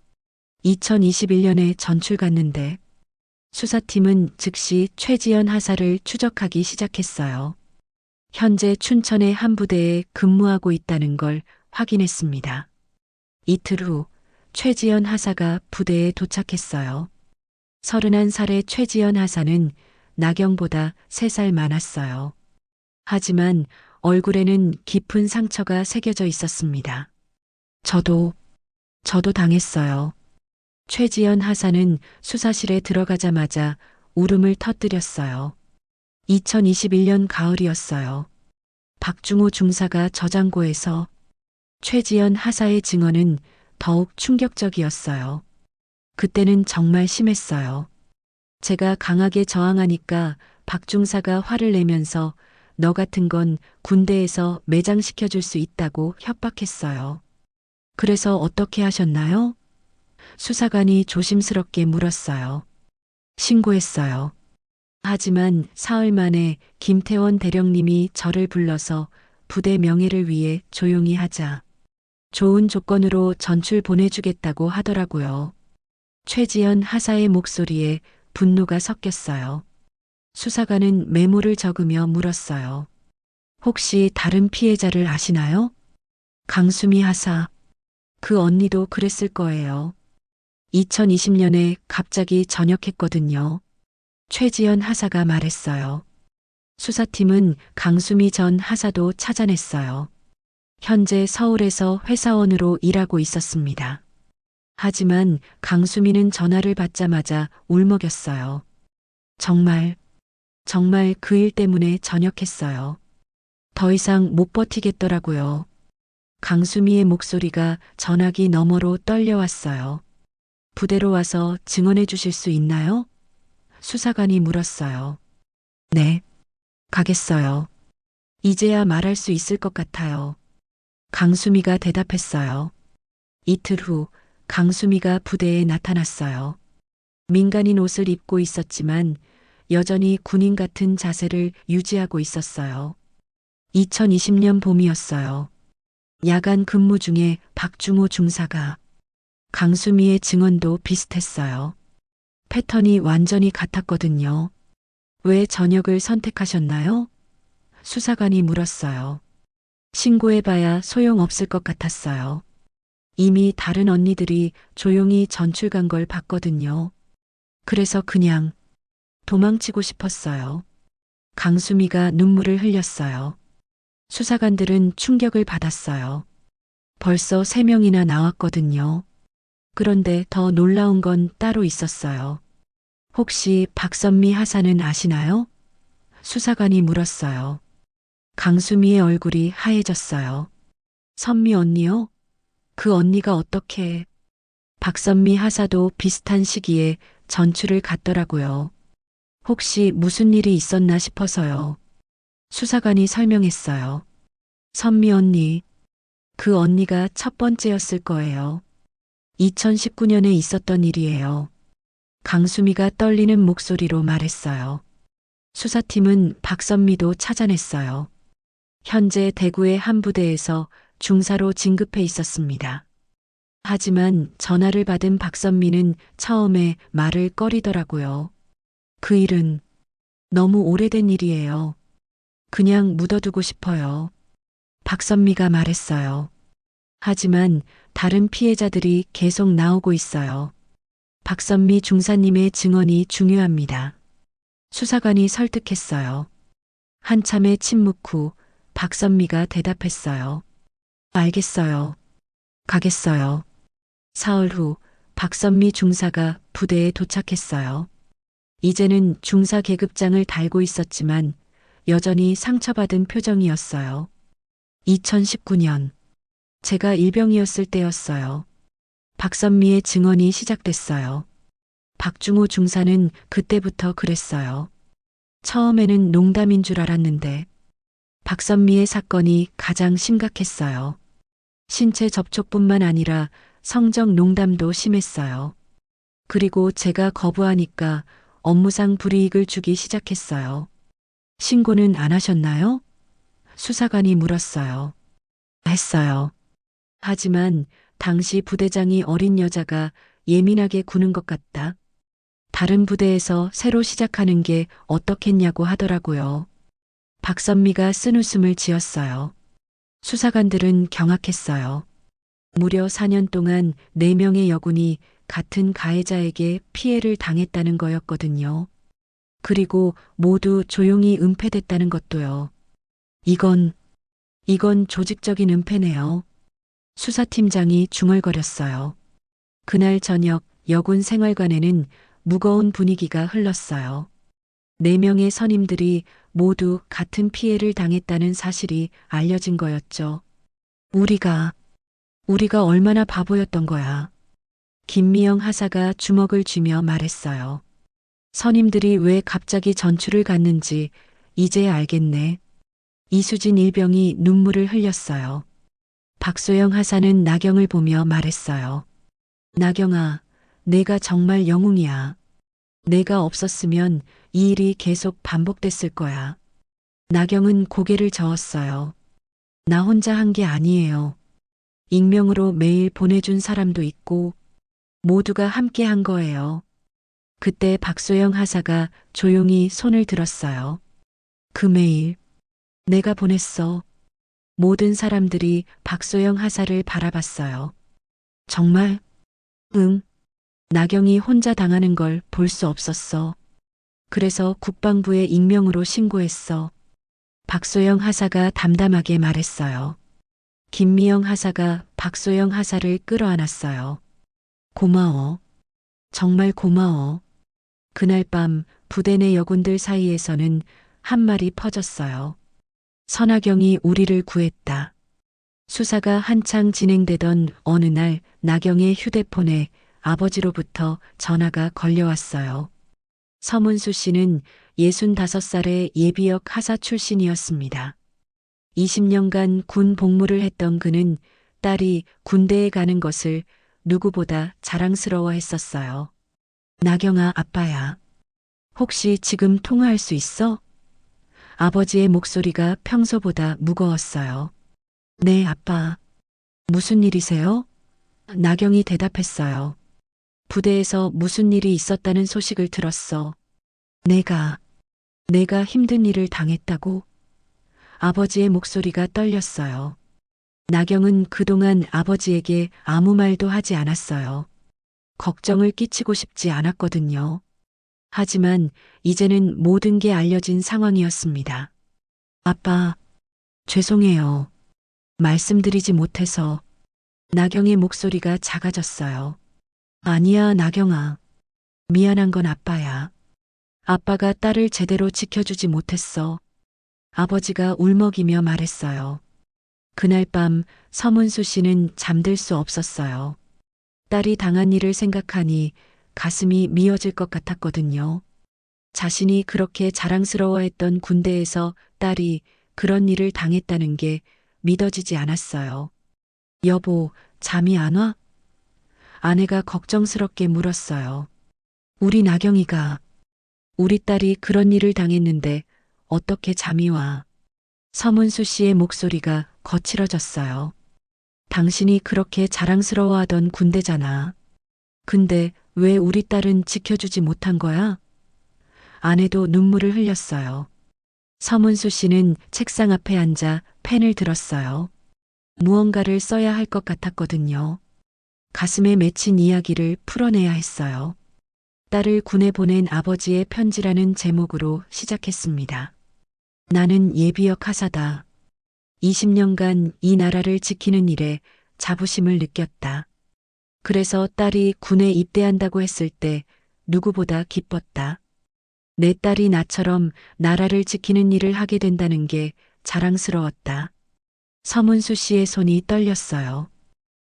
2021년에 전출 갔는데 수사팀은 즉시 최지연 하사를 추적하기 시작했어요. 현재 춘천의 한 부대에 근무하고 있다는 걸 확인했습니다. 이틀 후 최지연 하사가 부대에 도착했어요. 31살의 최지연 하사는 나경보다 3살 많았어요. 하지만 얼굴에는 깊은 상처가 새겨져 있었습니다. 저도 당했어요. 최지연 하사는 수사실에 들어가자마자 울음을 터뜨렸어요. 2021년 가을이었어요. 박중호 중사가 저장고에서 최지연 하사의 증언은 더욱 충격적이었어요. 그때는 정말 심했어요. 제가 강하게 저항하니까 박 중사가 화를 내면서 너 같은 건 군대에서 매장시켜줄 수 있다고 협박했어요. 그래서 어떻게 하셨나요? 수사관이 조심스럽게 물었어요. 신고했어요. 하지만 사흘 만에 김태원 대령님이 저를 불러서 부대 명예를 위해 조용히 하자. 좋은 조건으로 전출 보내주겠다고 하더라고요. 최지연 하사의 목소리에 분노가 섞였어요. 수사관은 메모를 적으며 물었어요. 혹시 다른 피해자를 아시나요? 강수미 하사. 그 언니도 그랬을 거예요. 2020년에 갑자기 전역했거든요. 최지연 하사가 말했어요. 수사팀은 강수미 전 하사도 찾아냈어요. 현재 서울에서 회사원으로 일하고 있었습니다. 하지만 강수미는 전화를 받자마자 울먹였어요. 정말, 정말 그 일 때문에 전역했어요. 더 이상 못 버티겠더라고요. 강수미의 목소리가 전화기 너머로 떨려왔어요. 부대로 와서 증언해 주실 수 있나요? 수사관이 물었어요. 네, 가겠어요. 이제야 말할 수 있을 것 같아요. 강수미가 대답했어요. 이틀 후 강수미가 부대에 나타났어요. 민간인 옷을 입고 있었지만 여전히 군인 같은 자세를 유지하고 있었어요. 2020년 봄이었어요. 야간 근무 중에 박중호 중사가 강수미의 증언도 비슷했어요. 패턴이 완전히 같았거든요. 왜 전역을 선택하셨나요? 수사관이 물었어요. 신고해봐야 소용없을 것 같았어요. 이미 다른 언니들이 조용히 전출 간 걸 봤거든요. 그래서 그냥 도망치고 싶었어요. 강수미가 눈물을 흘렸어요. 수사관들은 충격을 받았어요. 벌써 3명이나 나왔거든요. 그런데 더 놀라운 건 따로 있었어요. 혹시 박선미 하사는 아시나요? 수사관이 물었어요. 강수미의 얼굴이 하얘졌어요. 선미 언니요? 그 언니가 어떻게... 박선미 하사도 비슷한 시기에 전출을 갔더라고요. 혹시 무슨 일이 있었나 싶어서요. 수사관이 설명했어요. 선미 언니, 그 언니가 첫 번째였을 거예요. 2019년에 있었던 일이에요. 강수미가 떨리는 목소리로 말했어요. 수사팀은 박선미도 찾아냈어요. 현재 대구의 한 부대에서 중사로 진급해 있었습니다. 하지만 전화를 받은 박선미는 처음에 말을 꺼리더라고요. 그 일은 너무 오래된 일이에요. 그냥 묻어두고 싶어요. 박선미가 말했어요. 하지만 다른 피해자들이 계속 나오고 있어요. 박선미 중사님의 증언이 중요합니다. 수사관이 설득했어요. 한참의 침묵 후 박선미가 대답했어요. 알겠어요. 가겠어요. 사흘 후 박선미 중사가 부대에 도착했어요. 이제는 중사 계급장을 달고 있었지만 여전히 상처받은 표정이었어요. 2019년 제가 일병이었을 때였어요. 박선미의 증언이 시작됐어요. 박중호 중사는 그때부터 그랬어요. 처음에는 농담인 줄 알았는데 박선미의 사건이 가장 심각했어요. 신체 접촉뿐만 아니라 성적 농담도 심했어요. 그리고 제가 거부하니까 업무상 불이익을 주기 시작했어요. 신고는 안 하셨나요? 수사관이 물었어요. 했어요. 하지만 당시 부대장이 어린 여자가 예민하게 구는 것 같다. 다른 부대에서 새로 시작하는 게 어떻겠냐고 하더라고요. 박선미가 쓴웃음을 지었어요. 수사관들은 경악했어요. 무려 4년 동안 4명의 여군이 같은 가해자에게 피해를 당했다는 거였거든요. 그리고 모두 조용히 은폐됐다는 것도요. 이건 조직적인 은폐네요. 수사팀장이 중얼거렸어요. 그날 저녁 여군 생활관에는 무거운 분위기가 흘렀어요. 4명의 선임들이 모두 같은 피해를 당했다는 사실이 알려진 거였죠. 우리가 얼마나 바보였던 거야. 김미영 하사가 주먹을 쥐며 말했어요. 선임들이 왜 갑자기 전출을 갔는지 이제 알겠네. 이수진 일병이 눈물을 흘렸어요. 박소영 하사는 나경을 보며 말했어요. 나경아, 내가 정말 영웅이야. 내가 없었으면 이 일이 계속 반복됐을 거야. 나경은 고개를 저었어요. 나 혼자 한 게 아니에요. 익명으로 메일 보내준 사람도 있고 모두가 함께 한 거예요. 그때 박소영 하사가 조용히 손을 들었어요. 그 메일, 내가 보냈어. 모든 사람들이 박소영 하사를 바라봤어요. 정말? 응. 나경이 혼자 당하는 걸 볼 수 없었어. 그래서 국방부에 익명으로 신고했어. 박소영 하사가 담담하게 말했어요. 김미영 하사가 박소영 하사를 끌어안았어요. 고마워. 정말 고마워. 그날 밤 부대 내 여군들 사이에서는 한 말이 퍼졌어요. 선하경이 우리를 구했다. 수사가 한창 진행되던 어느 날 나경의 휴대폰에 아버지로부터 전화가 걸려왔어요. 서문수 씨는 65살의 예비역 하사 출신이었습니다. 20년간 군 복무를 했던 그는 딸이 군대에 가는 것을 누구보다 자랑스러워 했었어요. 나경아, 아빠야. 혹시 지금 통화할 수 있어? 아버지의 목소리가 평소보다 무거웠어요. 네, 아빠. 무슨 일이세요? 나경이 대답했어요. 부대에서 무슨 일이 있었다는 소식을 들었어. 내가 힘든 일을 당했다고? 아버지의 목소리가 떨렸어요. 나경은 그동안 아버지에게 아무 말도 하지 않았어요. 걱정을 끼치고 싶지 않았거든요. 하지만 이제는 모든 게 알려진 상황이었습니다. 아빠, 죄송해요. 말씀드리지 못해서. 나경의 목소리가 작아졌어요. 아니야, 나경아. 미안한 건 아빠야. 아빠가 딸을 제대로 지켜주지 못했어. 아버지가 울먹이며 말했어요. 그날 밤 서문수 씨는 잠들 수 없었어요. 딸이 당한 일을 생각하니 가슴이 미어질 것 같았거든요. 자신이 그렇게 자랑스러워했던 군대에서 딸이 그런 일을 당했다는 게 믿어지지 않았어요. 여보, 잠이 안 와? 아내가 걱정스럽게 물었어요. 우리 나경이가, 우리 딸이 그런 일을 당했는데 어떻게 잠이 와? 서문수 씨의 목소리가 거칠어졌어요. 당신이 그렇게 자랑스러워하던 군대잖아. 근데 왜 우리 딸은 지켜주지 못한 거야? 아내도 눈물을 흘렸어요. 서문수 씨는 책상 앞에 앉아 펜을 들었어요. 무언가를 써야 할 것 같았거든요. 가슴에 맺힌 이야기를 풀어내야 했어요. 딸을 군에 보낸 아버지의 편지라는 제목으로 시작했습니다. 나는 예비역 하사다. 20년간 이 나라를 지키는 일에 자부심을 느꼈다. 그래서 딸이 군에 입대한다고 했을 때 누구보다 기뻤다. 내 딸이 나처럼 나라를 지키는 일을 하게 된다는 게 자랑스러웠다. 서문수 씨의 손이 떨렸어요.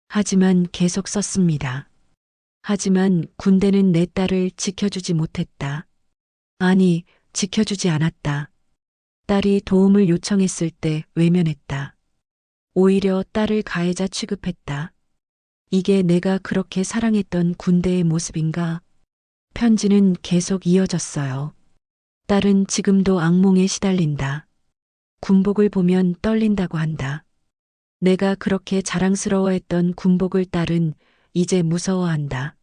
하지만 계속 썼습니다. 하지만 군대는 내 딸을 지켜주지 못했다. 아니, 지켜주지 않았다. 딸이 도움을 요청했을 때 외면했다. 오히려 딸을 가해자 취급했다. 이게 내가 그렇게 사랑했던 군대의 모습인가? 편지는 계속 이어졌어요. 딸은 지금도 악몽에 시달린다. 군복을 보면 떨린다고 한다. 내가 그렇게 자랑스러워했던 군복을 딸은 이제 무서워한다.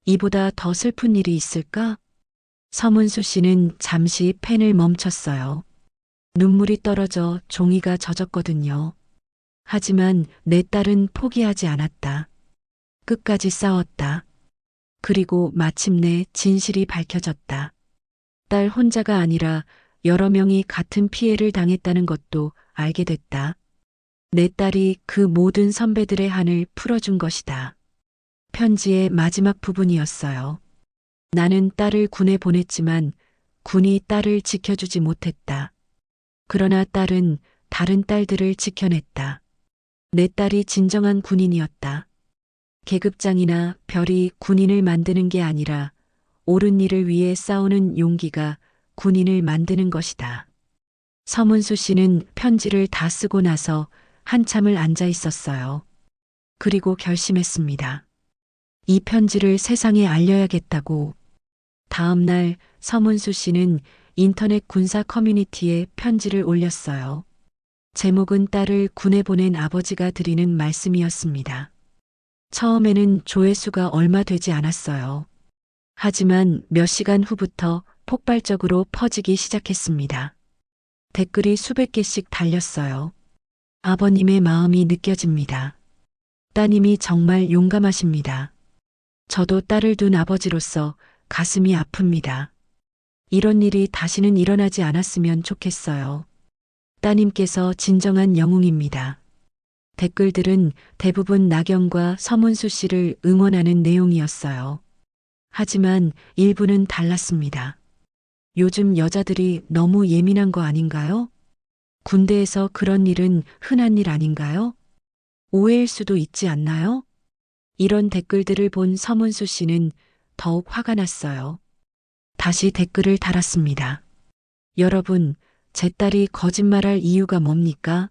이보다 더 슬픈 일이 있을까? 서문수 씨는 잠시 펜을 멈췄어요. 눈물이 떨어져 종이가 젖었거든요. 하지만 내 딸은 포기하지 않았다. 끝까지 싸웠다. 그리고 마침내 진실이 밝혀졌다. 딸 혼자가 아니라 여러 명이 같은 피해를 당했다는 것도 알게 됐다. 내 딸이 그 모든 선배들의 한을 풀어준 것이다. 편지의 마지막 부분이었어요. 나는 딸을 군에 보냈지만 군이 딸을 지켜주지 못했다. 그러나 딸은 다른 딸들을 지켜냈다. 내 딸이 진정한 군인이었다. 계급장이나 별이 군인을 만드는 게 아니라 옳은 일을 위해 싸우는 용기가 군인을 만드는 것이다. 서문수 씨는 편지를 다 쓰고 나서 한참을 앉아 있었어요. 그리고 결심했습니다. 이 편지를 세상에 알려야겠다고. 다음 날 서문수 씨는 인터넷 군사 커뮤니티에 편지를 올렸어요. 제목은 딸을 군에 보낸 아버지가 드리는 말씀이었습니다. 처음에는 조회수가 얼마 되지 않았어요. 하지만 몇 시간 후부터 폭발적으로 퍼지기 시작했습니다. 댓글이 수백 개씩 달렸어요. 아버님의 마음이 느껴집니다. 따님이 정말 용감하십니다. 저도 딸을 둔 아버지로서 가슴이 아픕니다. 이런 일이 다시는 일어나지 않았으면 좋겠어요. 따님께서 진정한 영웅입니다. 댓글들은 대부분 나경과 서문수 씨를 응원하는 내용이었어요. 하지만 일부는 달랐습니다. 요즘 여자들이 너무 예민한 거 아닌가요? 군대에서 그런 일은 흔한 일 아닌가요? 오해일 수도 있지 않나요? 이런 댓글들을 본 서문수 씨는 더욱 화가 났어요. 다시 댓글을 달았습니다. 여러분, 제 딸이 거짓말할 이유가 뭡니까?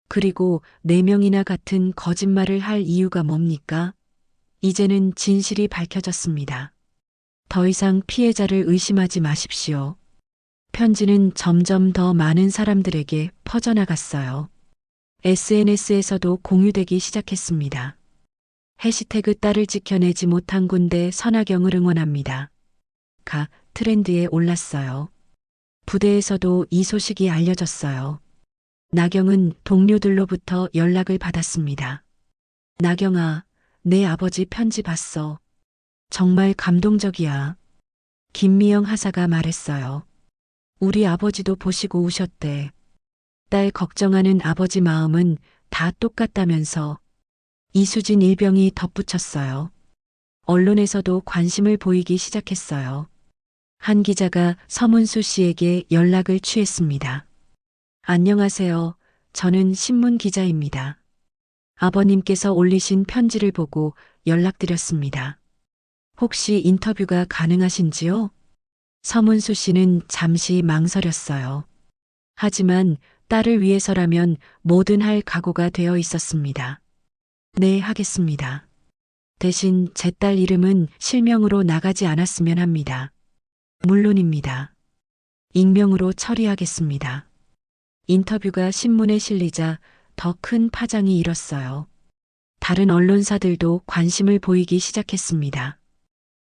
그리고 4명이나 같은 거짓말을 할 이유가 뭡니까? 이제는 진실이 밝혀졌습니다. 더 이상 피해자를 의심하지 마십시오. 편지는 점점 더 많은 사람들에게 퍼져나갔어요. SNS에서도 공유되기 시작했습니다. 해시태그 딸을 지켜내지 못한 군대 선하경을 응원합니다. 가 트렌드에 올랐어요. 부대에서도 이 소식이 알려졌어요. 나경은 동료들로부터 연락을 받았습니다. 나경아, 내 아버지 편지 봤어. 정말 감동적이야. 김미영 하사가 말했어요. 우리 아버지도 보시고 우셨대. 딸 걱정하는 아버지 마음은 다 똑같다면서. 이수진 일병이 덧붙였어요. 언론에서도 관심을 보이기 시작했어요. 한 기자가 서문수 씨에게 연락을 취했습니다. 안녕하세요. 저는 신문 기자입니다. 아버님께서 올리신 편지를 보고 연락드렸습니다. 혹시 인터뷰가 가능하신지요? 서문수 씨는 잠시 망설였어요. 하지만 딸을 위해서라면 뭐든 할 각오가 되어 있었습니다. 네, 하겠습니다. 대신 제 딸 이름은 실명으로 나가지 않았으면 합니다. 물론입니다. 익명으로 처리하겠습니다. 인터뷰가 신문에 실리자 더 큰 파장이 일었어요. 다른 언론사들도 관심을 보이기 시작했습니다.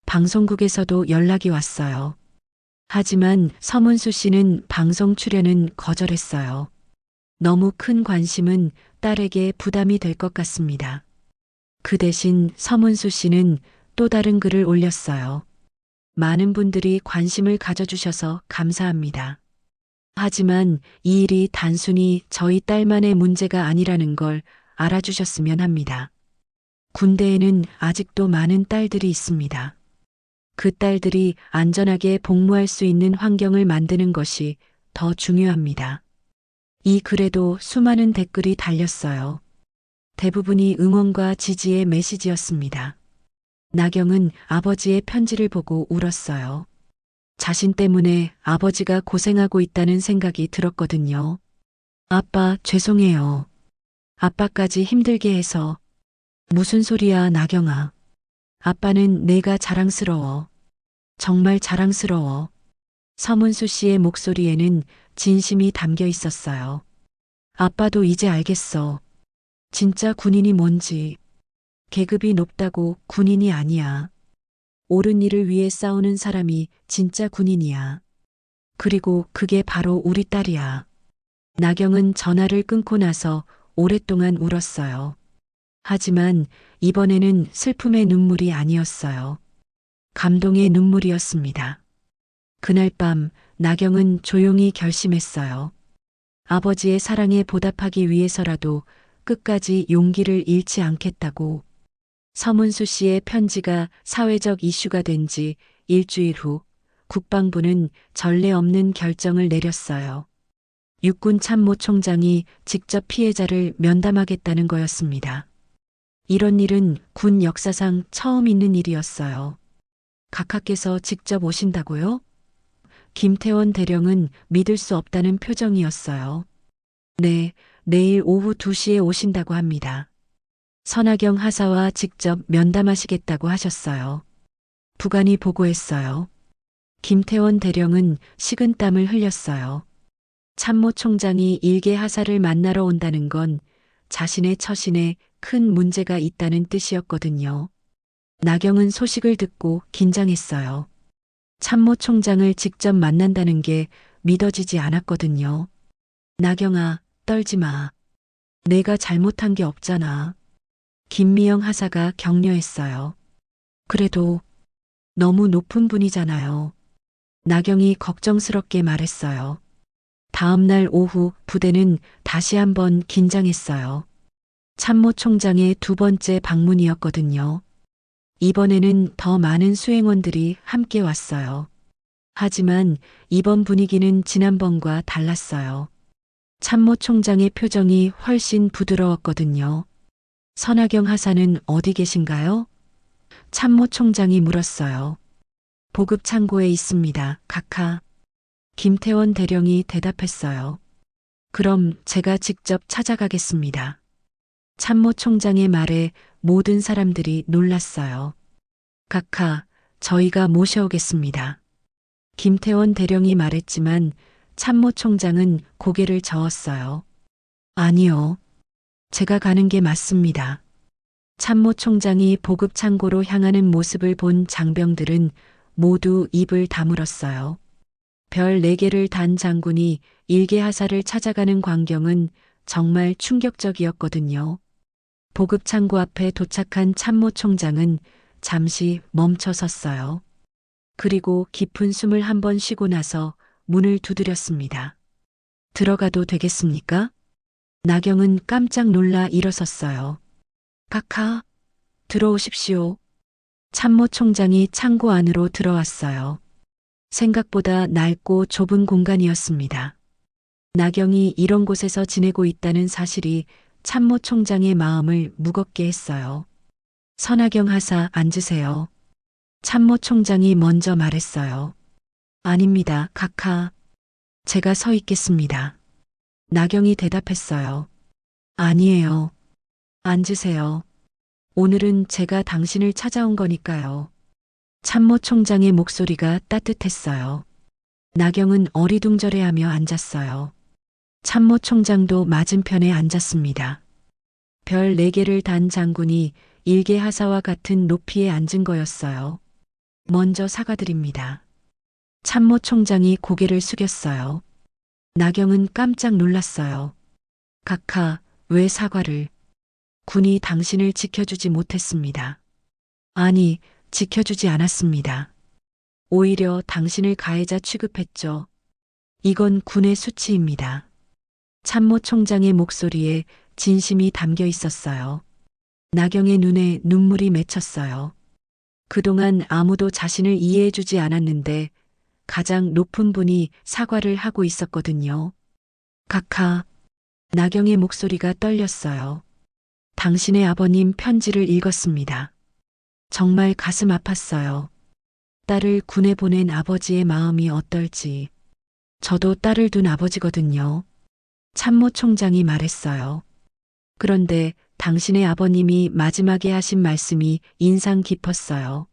방송국에서도 연락이 왔어요. 하지만 서문수 씨는 방송 출연은 거절했어요. 너무 큰 관심은 딸에게 부담이 될 것 같습니다. 그 대신 서문수 씨는 또 다른 글을 올렸어요. 많은 분들이 관심을 가져주셔서 감사합니다. 하지만 이 일이 단순히 저희 딸만의 문제가 아니라는 걸 알아주셨으면 합니다. 군대에는 아직도 많은 딸들이 있습니다. 그 딸들이 안전하게 복무할 수 있는 환경을 만드는 것이 더 중요합니다. 이 글에도 수많은 댓글이 달렸어요. 대부분이 응원과 지지의 메시지였습니다. 나경은 아버지의 편지를 보고 울었어요. 자신 때문에 아버지가 고생하고 있다는 생각이 들었거든요. 아빠, 죄송해요. 아빠까지 힘들게 해서. 무슨 소리야, 나경아. 아빠는 내가 자랑스러워. 정말 자랑스러워. 서문수 씨의 목소리에는 진심이 담겨 있었어요. 아빠도 이제 알겠어. 진짜 군인이 뭔지. 계급이 높다고 군인이 아니야. 옳은 일을 위해 싸우는 사람이 진짜 군인이야. 그리고 그게 바로 우리 딸이야. 나경은 전화를 끊고 나서 오랫동안 울었어요. 하지만 이번에는 슬픔의 눈물이 아니었어요. 감동의 눈물이었습니다. 그날 밤 나경은 조용히 결심했어요. 아버지의 사랑에 보답하기 위해서라도 끝까지 용기를 잃지 않겠다고. 서문수 씨의 편지가 사회적 이슈가 된 지 일주일 후 국방부는 전례 없는 결정을 내렸어요. 육군 참모총장이 직접 피해자를 면담하겠다는 거였습니다. 이런 일은 군 역사상 처음 있는 일이었어요. 각하께서 직접 오신다고요? 김태원 대령은 믿을 수 없다는 표정이었어요. 네, 내일 오후 2시에 오신다고 합니다. 선하경 하사와 직접 면담하시겠다고 하셨어요. 부관이 보고했어요. 김태원 대령은 식은땀을 흘렸어요. 참모총장이 일개 하사를 만나러 온다는 건 자신의 처신에 큰 문제가 있다는 뜻이었거든요. 나경은 소식을 듣고 긴장했어요. 참모총장을 직접 만난다는 게 믿어지지 않았거든요. 나경아, 떨지 마. 내가 잘못한 게 없잖아. 김미영 하사가 격려했어요. 그래도 너무 높은 분이잖아요. 나경이 걱정스럽게 말했어요. 다음 날 오후 부대는 다시 한번 긴장했어요. 참모총장의 두 번째 방문이었거든요. 이번에는 더 많은 수행원들이 함께 왔어요. 하지만 이번 분위기는 지난번과 달랐어요. 참모총장의 표정이 훨씬 부드러웠거든요. 선하경 하사는 어디 계신가요? 참모총장이 물었어요. 보급 창고에 있습니다. 각하. 김태원 대령이 대답했어요. 그럼 제가 직접 찾아가겠습니다. 참모총장의 말에 모든 사람들이 놀랐어요. 각하, 저희가 모셔오겠습니다. 김태원 대령이 말했지만 참모총장은 고개를 저었어요. 아니요. 제가 가는 게 맞습니다. 참모총장이 보급 창고로 향하는 모습을 본 장병들은 모두 입을 다물었어요. 별 4개를 단 장군이 일개 하사를 찾아가는 광경은 정말 충격적이었거든요. 보급 창고 앞에 도착한 참모총장은 잠시 멈춰 섰어요. 그리고 깊은 숨을 한 번 쉬고 나서 문을 두드렸습니다. 들어가도 되겠습니까? 나경은 깜짝 놀라 일어섰어요. 각하, 들어오십시오. 참모총장이 창고 안으로 들어왔어요. 생각보다 넓고 좁은 공간이었습니다. 나경이 이런 곳에서 지내고 있다는 사실이 참모총장의 마음을 무겁게 했어요. 선하경 하사 앉으세요. 참모총장이 먼저 말했어요. 아닙니다, 각하. 제가 서 있겠습니다. 나경이 대답했어요. 아니에요. 앉으세요. 오늘은 제가 당신을 찾아온 거니까요. 참모총장의 목소리가 따뜻했어요. 나경은 어리둥절해하며 앉았어요. 참모총장도 맞은편에 앉았습니다. 별 4개를 단 장군이 일개 하사와 같은 높이에 앉은 거였어요. 먼저 사과드립니다. 참모총장이 고개를 숙였어요. 나경은 깜짝 놀랐어요. 각하, 왜 사과를? 군이 당신을 지켜주지 못했습니다. 아니, 지켜주지 않았습니다. 오히려 당신을 가해자 취급했죠. 이건 군의 수치입니다. 참모총장의 목소리에 진심이 담겨 있었어요. 나경의 눈에 눈물이 맺혔어요. 그동안 아무도 자신을 이해해주지 않았는데 가장 높은 분이 사과를 하고 있었거든요. 각하, 나경의 목소리가 떨렸어요. 당신의 아버님 편지를 읽었습니다. 정말 가슴 아팠어요. 딸을 군에 보낸 아버지의 마음이 어떨지. 저도 딸을 둔 아버지거든요. 참모총장이 말했어요. 그런데 당신의 아버님이 마지막에 하신 말씀이 인상 깊었어요.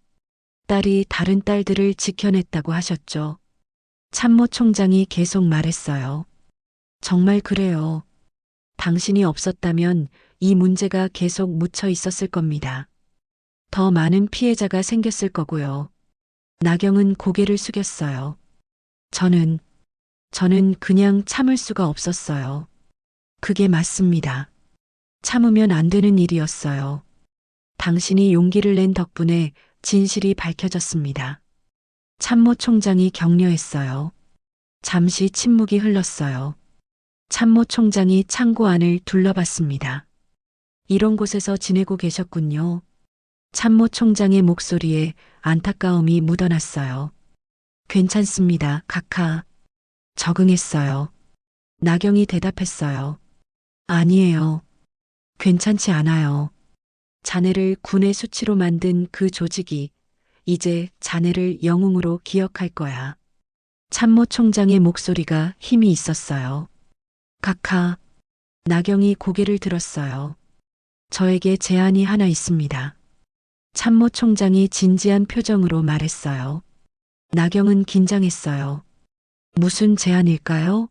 딸이 다른 딸들을 지켜냈다고 하셨죠. 참모총장이 계속 말했어요. 정말 그래요. 당신이 없었다면 이 문제가 계속 묻혀 있었을 겁니다. 더 많은 피해자가 생겼을 거고요. 나경은 고개를 숙였어요. 저는 그냥 참을 수가 없었어요. 그게 맞습니다. 참으면 안 되는 일이었어요. 당신이 용기를 낸 덕분에 진실이 밝혀졌습니다. 참모총장이 격려했어요. 잠시 침묵이 흘렀어요. 참모총장이 창고 안을 둘러봤습니다. 이런 곳에서 지내고 계셨군요. 참모총장의 목소리에 안타까움이 묻어났어요. 괜찮습니다, 각하. 적응했어요. 나경이 대답했어요. 아니에요. 괜찮지 않아요. 자네를 군의 수치로 만든 그 조직이 이제 자네를 영웅으로 기억할 거야. 참모총장의 목소리가 힘이 있었어요. 각하, 나경이 고개를 들었어요. 저에게 제안이 하나 있습니다. 참모총장이 진지한 표정으로 말했어요. 나경은 긴장했어요. 무슨 제안일까요?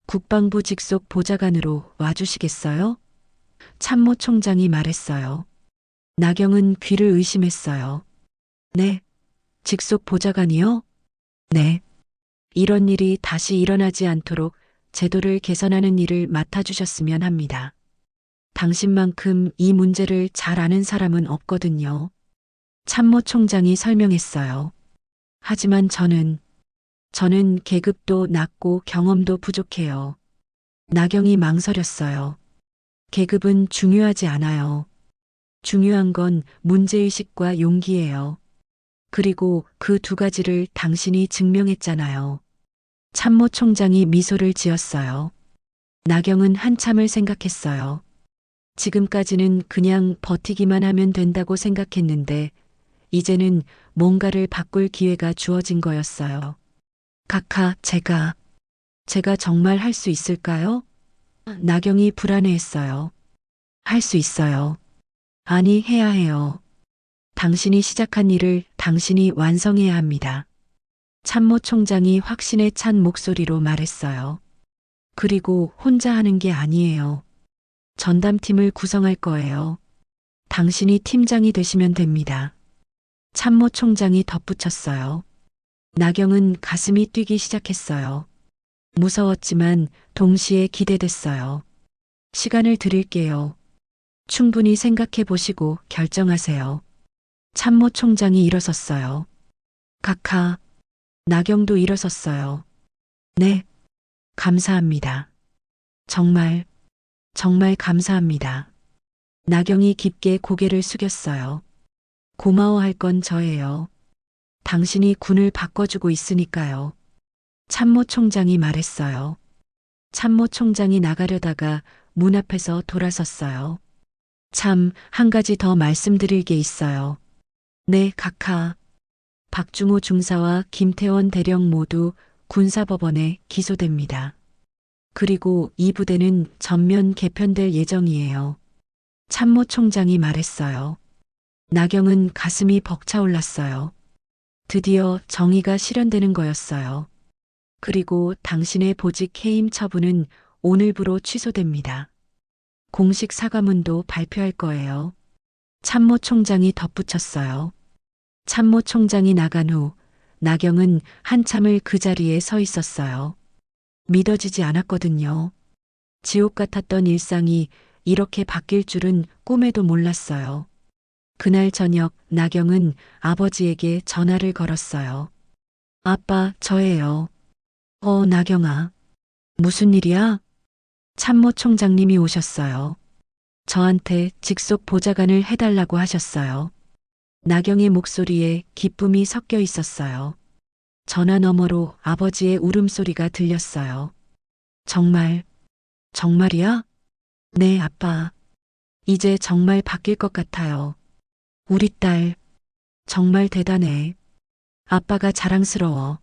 국방부 직속 보좌관으로 와주시겠어요? 참모총장이 말했어요. 나경은 귀를 의심했어요. 네. 직속 보좌관이요? 네. 이런 일이 다시 일어나지 않도록 제도를 개선하는 일을 맡아주셨으면 합니다. 당신만큼 이 문제를 잘 아는 사람은 없거든요. 참모총장이 설명했어요. 하지만 저는 계급도 낮고 경험도 부족해요. 나경이 망설였어요. 계급은 중요하지 않아요. 중요한 건 문제의식과 용기예요. 그리고 그 두 가지를 당신이 증명했잖아요. 참모총장이 미소를 지었어요. 나경은 한참을 생각했어요. 지금까지는 그냥 버티기만 하면 된다고 생각했는데, 이제는 뭔가를 바꿀 기회가 주어진 거였어요. 카카, 제가 정말 할 수 있을까요? 나경이 불안해했어요. 할 수 있어요. 아니, 해야 해요. 당신이 시작한 일을 당신이 완성해야 합니다. 참모총장이 확신에 찬 목소리로 말했어요. 그리고 혼자 하는 게 아니에요. 전담팀을 구성할 거예요. 당신이 팀장이 되시면 됩니다. 참모총장이 덧붙였어요. 나경은 가슴이 뛰기 시작했어요. 무서웠지만 동시에 기대됐어요. 시간을 드릴게요. 충분히 생각해 보시고 결정하세요. 참모총장이 일어섰어요. 카카, 나경도 일어섰어요. 네, 감사합니다. 정말 감사합니다. 나경이 깊게 고개를 숙였어요. 고마워할 건 저예요. 당신이 군을 바꿔주고 있으니까요. 참모총장이 말했어요. 참모총장이 나가려다가 문 앞에서 돌아섰어요. 참, 한 가지 더 말씀드릴 게 있어요. 네, 카카. 박중호 중사와 김태원 대령 모두 군사법원에 기소됩니다. 그리고 이 부대는 전면 개편될 예정이에요. 참모총장이 말했어요. 나경은 가슴이 벅차올랐어요. 드디어 정의가 실현되는 거였어요. 그리고 당신의 보직 해임 처분은 오늘부로 취소됩니다. 공식 사과문도 발표할 거예요. 참모총장이 덧붙였어요. 참모총장이 나간 후 나경은 한참을 그 자리에 서 있었어요. 믿어지지 않았거든요. 지옥 같았던 일상이 이렇게 바뀔 줄은 꿈에도 몰랐어요. 그날 저녁 나경은 아버지에게 전화를 걸었어요. 아빠, 저예요. 나경아. 무슨 일이야? 참모총장님이 오셨어요. 저한테 직속 보좌관을 해달라고 하셨어요. 나경의 목소리에 기쁨이 섞여 있었어요. 전화 너머로 아버지의 울음소리가 들렸어요. 정말이야? 네, 아빠. 이제 정말 바뀔 것 같아요. 우리 딸, 정말 대단해. 아빠가 자랑스러워.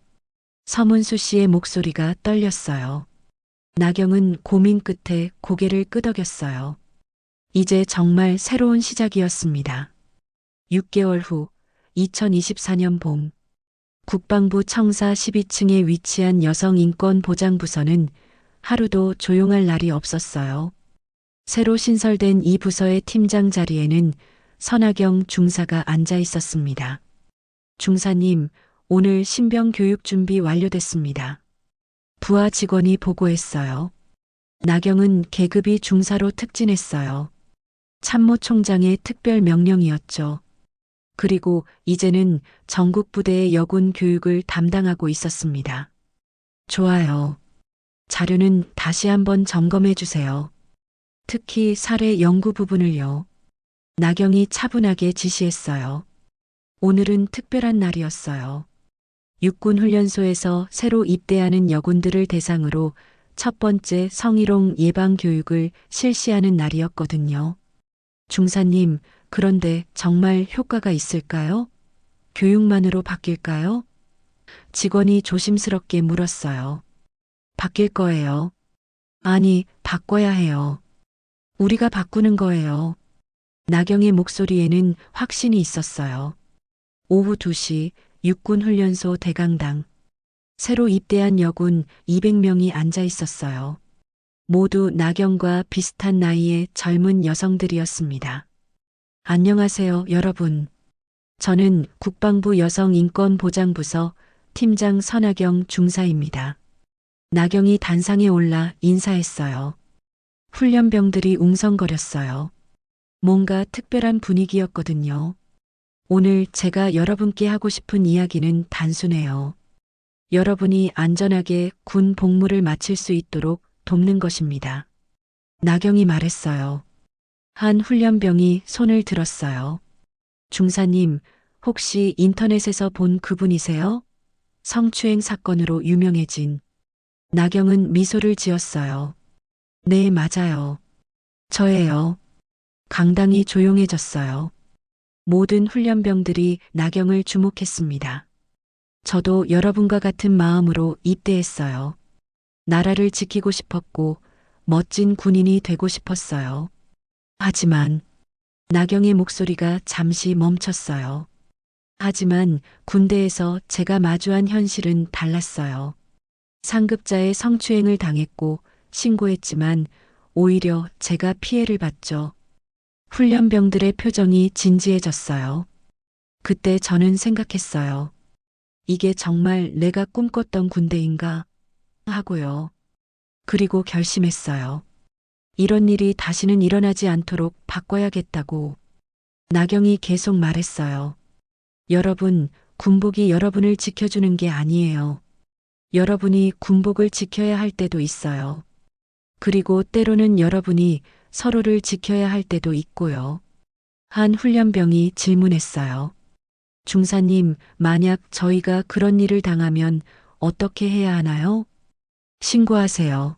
서문수 씨의 목소리가 떨렸어요. 나경은 고민 끝에 고개를 끄덕였어요. 이제 정말 새로운 시작이었습니다. 6개월 후 2024년 봄, 국방부 청사 12층에 위치한 여성인권보장부서는 하루도 조용할 날이 없었어요. 새로 신설된 이 부서의 팀장 자리에는 선하경 중사가 앉아 있었습니다. 중사님, 오늘 신병 교육 준비 완료됐습니다. 부하 직원이 보고했어요. 나경은 계급이 중사로 특진했어요. 참모총장의 특별 명령이었죠. 그리고 이제는 전국 부대의 여군 교육을 담당하고 있었습니다. 좋아요. 자료는 다시 한번 점검해 주세요. 특히 사례 연구 부분을요. 나경이 차분하게 지시했어요. 오늘은 특별한 날이었어요. 육군훈련소에서 새로 입대하는 여군들을 대상으로 첫 번째 성희롱 예방 교육을 실시하는 날이었거든요. 중사님, 그런데 정말 효과가 있을까요? 교육만으로 바뀔까요? 직원이 조심스럽게 물었어요. 바뀔 거예요. 아니, 바꿔야 해요. 우리가 바꾸는 거예요. 나경의 목소리에는 확신이 있었어요. 오후 2시 육군훈련소 대강당. 새로 입대한 여군 200명이 앉아 있었어요. 모두 나경과 비슷한 나이의 젊은 여성들이었습니다. 안녕하세요, 여러분. 저는 국방부 여성인권보장부서 팀장 선하경 중사입니다. 나경이 단상에 올라 인사했어요. 훈련병들이 웅성거렸어요. 뭔가 특별한 분위기였거든요. 오늘 제가 여러분께 하고 싶은 이야기는 단순해요. 여러분이 안전하게 군 복무를 마칠 수 있도록 돕는 것입니다. 나경이 말했어요. 한 훈련병이 손을 들었어요. 중사님, 혹시 인터넷에서 본 그분이세요? 성추행 사건으로 유명해진. 나경은 미소를 지었어요. 네, 맞아요. 저예요. 강당이 조용해졌어요. 모든 훈련병들이 나경을 주목했습니다. 저도 여러분과 같은 마음으로 입대했어요. 나라를 지키고 싶었고 멋진 군인이 되고 싶었어요. 하지만 나경의 목소리가 잠시 멈췄어요. 하지만 군대에서 제가 마주한 현실은 달랐어요. 상급자의 성추행을 당했고 신고했지만 오히려 제가 피해를 봤죠. 훈련병들의 표정이 진지해졌어요. 그때 저는 생각했어요. 이게 정말 내가 꿈꿨던 군대인가 하고요. 그리고 결심했어요. 이런 일이 다시는 일어나지 않도록 바꿔야겠다고. 나경이 계속 말했어요. 여러분, 군복이 여러분을 지켜주는 게 아니에요. 여러분이 군복을 지켜야 할 때도 있어요. 그리고 때로는 여러분이 서로를 지켜야 할 때도 있고요. 한 훈련병이 질문했어요. 중사님, 만약 저희가 그런 일을 당하면 어떻게 해야 하나요? 신고하세요.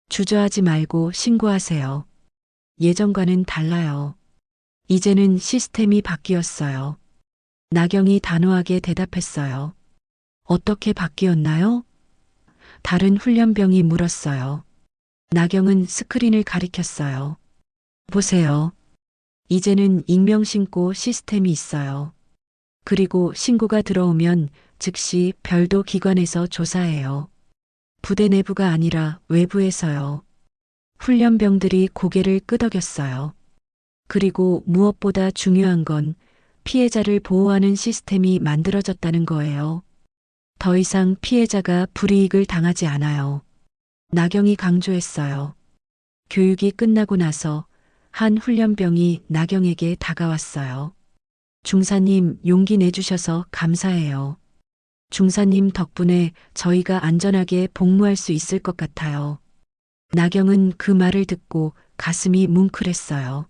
주저하지 말고 신고하세요. 예전과는 달라요. 이제는 시스템이 바뀌었어요. 나경이 단호하게 대답했어요. 어떻게 바뀌었나요? 다른 훈련병이 물었어요. 나경은 스크린을 가리켰어요. 보세요. 이제는 익명 신고 시스템이 있어요. 그리고 신고가 들어오면 즉시 별도 기관에서 조사해요. 부대 내부가 아니라 외부에서요. 훈련병들이 고개를 끄덕였어요. 그리고 무엇보다 중요한 건 피해자를 보호하는 시스템이 만들어졌다는 거예요. 더 이상 피해자가 불이익을 당하지 않아요. 나경이 강조했어요. 교육이 끝나고 나서 한 훈련병이 나경에게 다가왔어요. 중사님, 용기 내주셔서 감사해요. 중사님 덕분에 저희가 안전하게 복무할 수 있을 것 같아요. 나경은 그 말을 듣고 가슴이 뭉클했어요.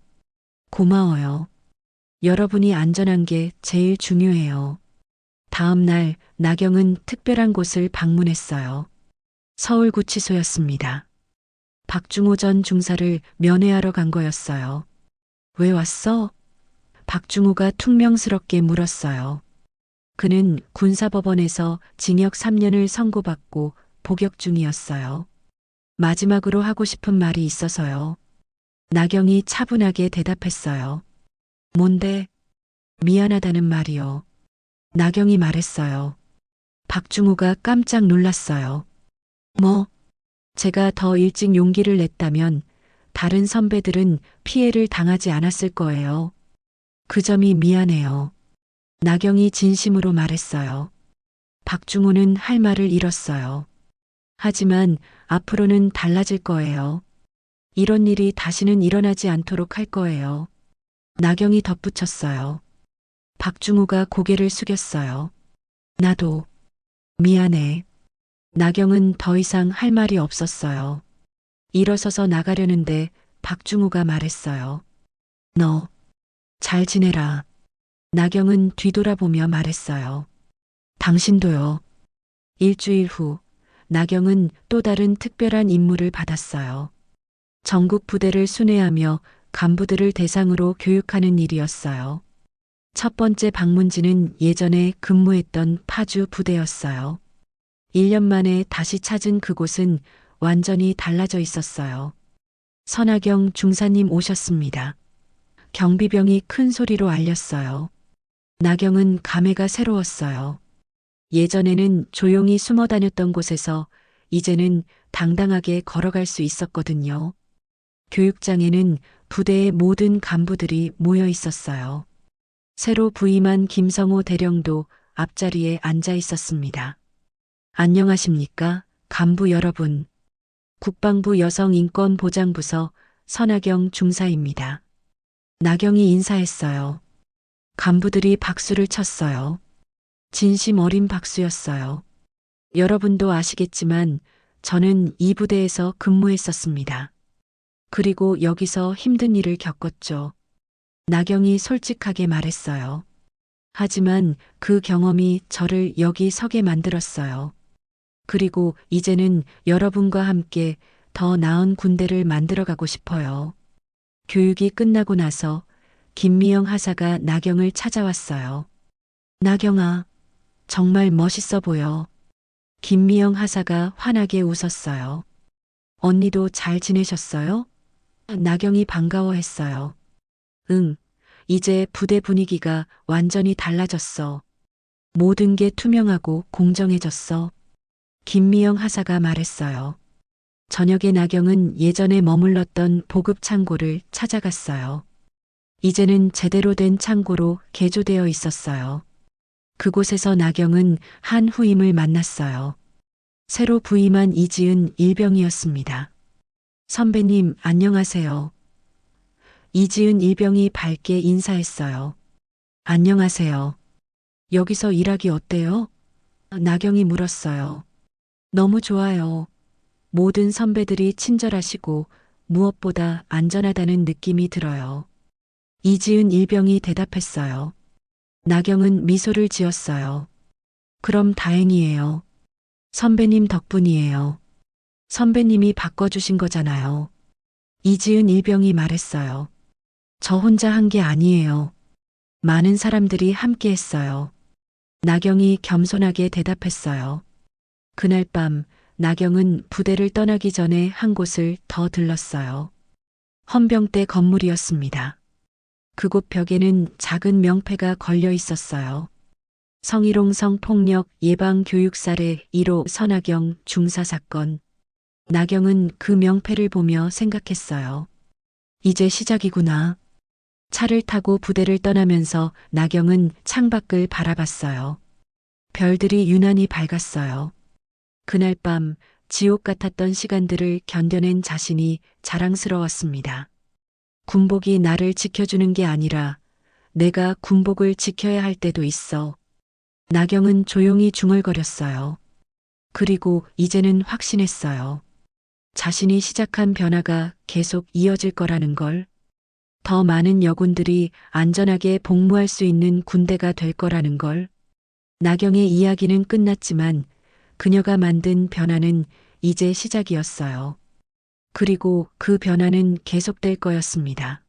고마워요. 여러분이 안전한 게 제일 중요해요. 다음 날 나경은 특별한 곳을 방문했어요. 서울구치소였습니다. 박중호 전 중사를 면회하러 간 거였어요. 왜 왔어? 박중호가 퉁명스럽게 물었어요. 그는 군사법원에서 징역 3년을 선고받고 복역 중이었어요. 마지막으로 하고 싶은 말이 있어서요. 나경이 차분하게 대답했어요. 뭔데? 미안하다는 말이요. 나경이 말했어요. 박중호가 깜짝 놀랐어요. 뭐? 제가 더 일찍 용기를 냈다면 다른 선배들은 피해를 당하지 않았을 거예요. 그 점이 미안해요. 나경이 진심으로 말했어요. 박중호는 할 말을 잃었어요. 하지만 앞으로는 달라질 거예요. 이런 일이 다시는 일어나지 않도록 할 거예요. 나경이 덧붙였어요. 박중호가 고개를 숙였어요. 나도 미안해. 나경은 더 이상 할 말이 없었어요. 일어서서 나가려는데 박중호가 말했어요. 너 잘 지내라. 나경은 뒤돌아보며 말했어요. 당신도요. 일주일 후 나경은 또 다른 특별한 임무를 받았어요. 전국 부대를 순회하며 간부들을 대상으로 교육하는 일이었어요. 첫 번째 방문지는 예전에 근무했던 파주 부대였어요. 1년 만에 다시 찾은 그곳은 완전히 달라져 있었어요. 선하경 중사님 오셨습니다. 경비병이 큰 소리로 알렸어요. 나경은 감회가 새로웠어요. 예전에는 조용히 숨어 다녔던 곳에서 이제는 당당하게 걸어갈 수 있었거든요. 교육장에는 부대의 모든 간부들이 모여 있었어요. 새로 부임한 김성호 대령도 앞자리에 앉아 있었습니다. 안녕하십니까, 간부 여러분, 국방부 여성인권보장부서 선하경 중사입니다. 나경이 인사했어요. 간부들이 박수를 쳤어요. 진심 어린 박수였어요. 여러분도 아시겠지만 저는 이 부대에서 근무했었습니다. 그리고 여기서 힘든 일을 겪었죠. 나경이 솔직하게 말했어요. 하지만 그 경험이 저를 여기 서게 만들었어요. 그리고 이제는 여러분과 함께 더 나은 군대를 만들어가고 싶어요. 교육이 끝나고 나서 김미영 하사가 나경을 찾아왔어요. 나경아, 정말 멋있어 보여. 김미영 하사가 환하게 웃었어요. 언니도 잘 지내셨어요? 나경이 반가워했어요. 응, 이제 부대 분위기가 완전히 달라졌어. 모든 게 투명하고 공정해졌어. 김미영 하사가 말했어요. 저녁에 나경은 예전에 머물렀던 보급 창고를 찾아갔어요. 이제는 제대로 된 창고로 개조되어 있었어요. 그곳에서 나경은 한 후임을 만났어요. 새로 부임한 이지은 일병이었습니다. 선배님, 안녕하세요. 이지은 일병이 밝게 인사했어요. 안녕하세요. 여기서 일하기 어때요? 나경이 물었어요. 너무 좋아요. 모든 선배들이 친절하시고 무엇보다 안전하다는 느낌이 들어요. 이지은 일병이 대답했어요. 나경은 미소를 지었어요. 그럼 다행이에요. 선배님 덕분이에요. 선배님이 바꿔주신 거잖아요. 이지은 일병이 말했어요. 저 혼자 한 게 아니에요. 많은 사람들이 함께 했어요. 나경이 겸손하게 대답했어요. 그날 밤 나경은 부대를 떠나기 전에 한 곳을 더 들렀어요. 헌병대 건물이었습니다. 그곳 벽에는 작은 명패가 걸려 있었어요. 성희롱 성폭력 예방 교육 사례 1호 선하경 중사 사건. 나경은 그 명패를 보며 생각했어요. 이제 시작이구나. 차를 타고 부대를 떠나면서 나경은 창밖을 바라봤어요. 별들이 유난히 밝았어요. 그날 밤 지옥 같았던 시간들을 견뎌낸 자신이 자랑스러웠습니다. 군복이 나를 지켜주는 게 아니라 내가 군복을 지켜야 할 때도 있어. 나경은 조용히 중얼거렸어요. 그리고 이제는 확신했어요. 자신이 시작한 변화가 계속 이어질 거라는 걸. 더 많은 여군들이 안전하게 복무할 수 있는 군대가 될 거라는 걸. 나경의 이야기는 끝났지만 그녀가 만든 변화는 이제 시작이었어요. 그리고 그 변화는 계속될 거였습니다.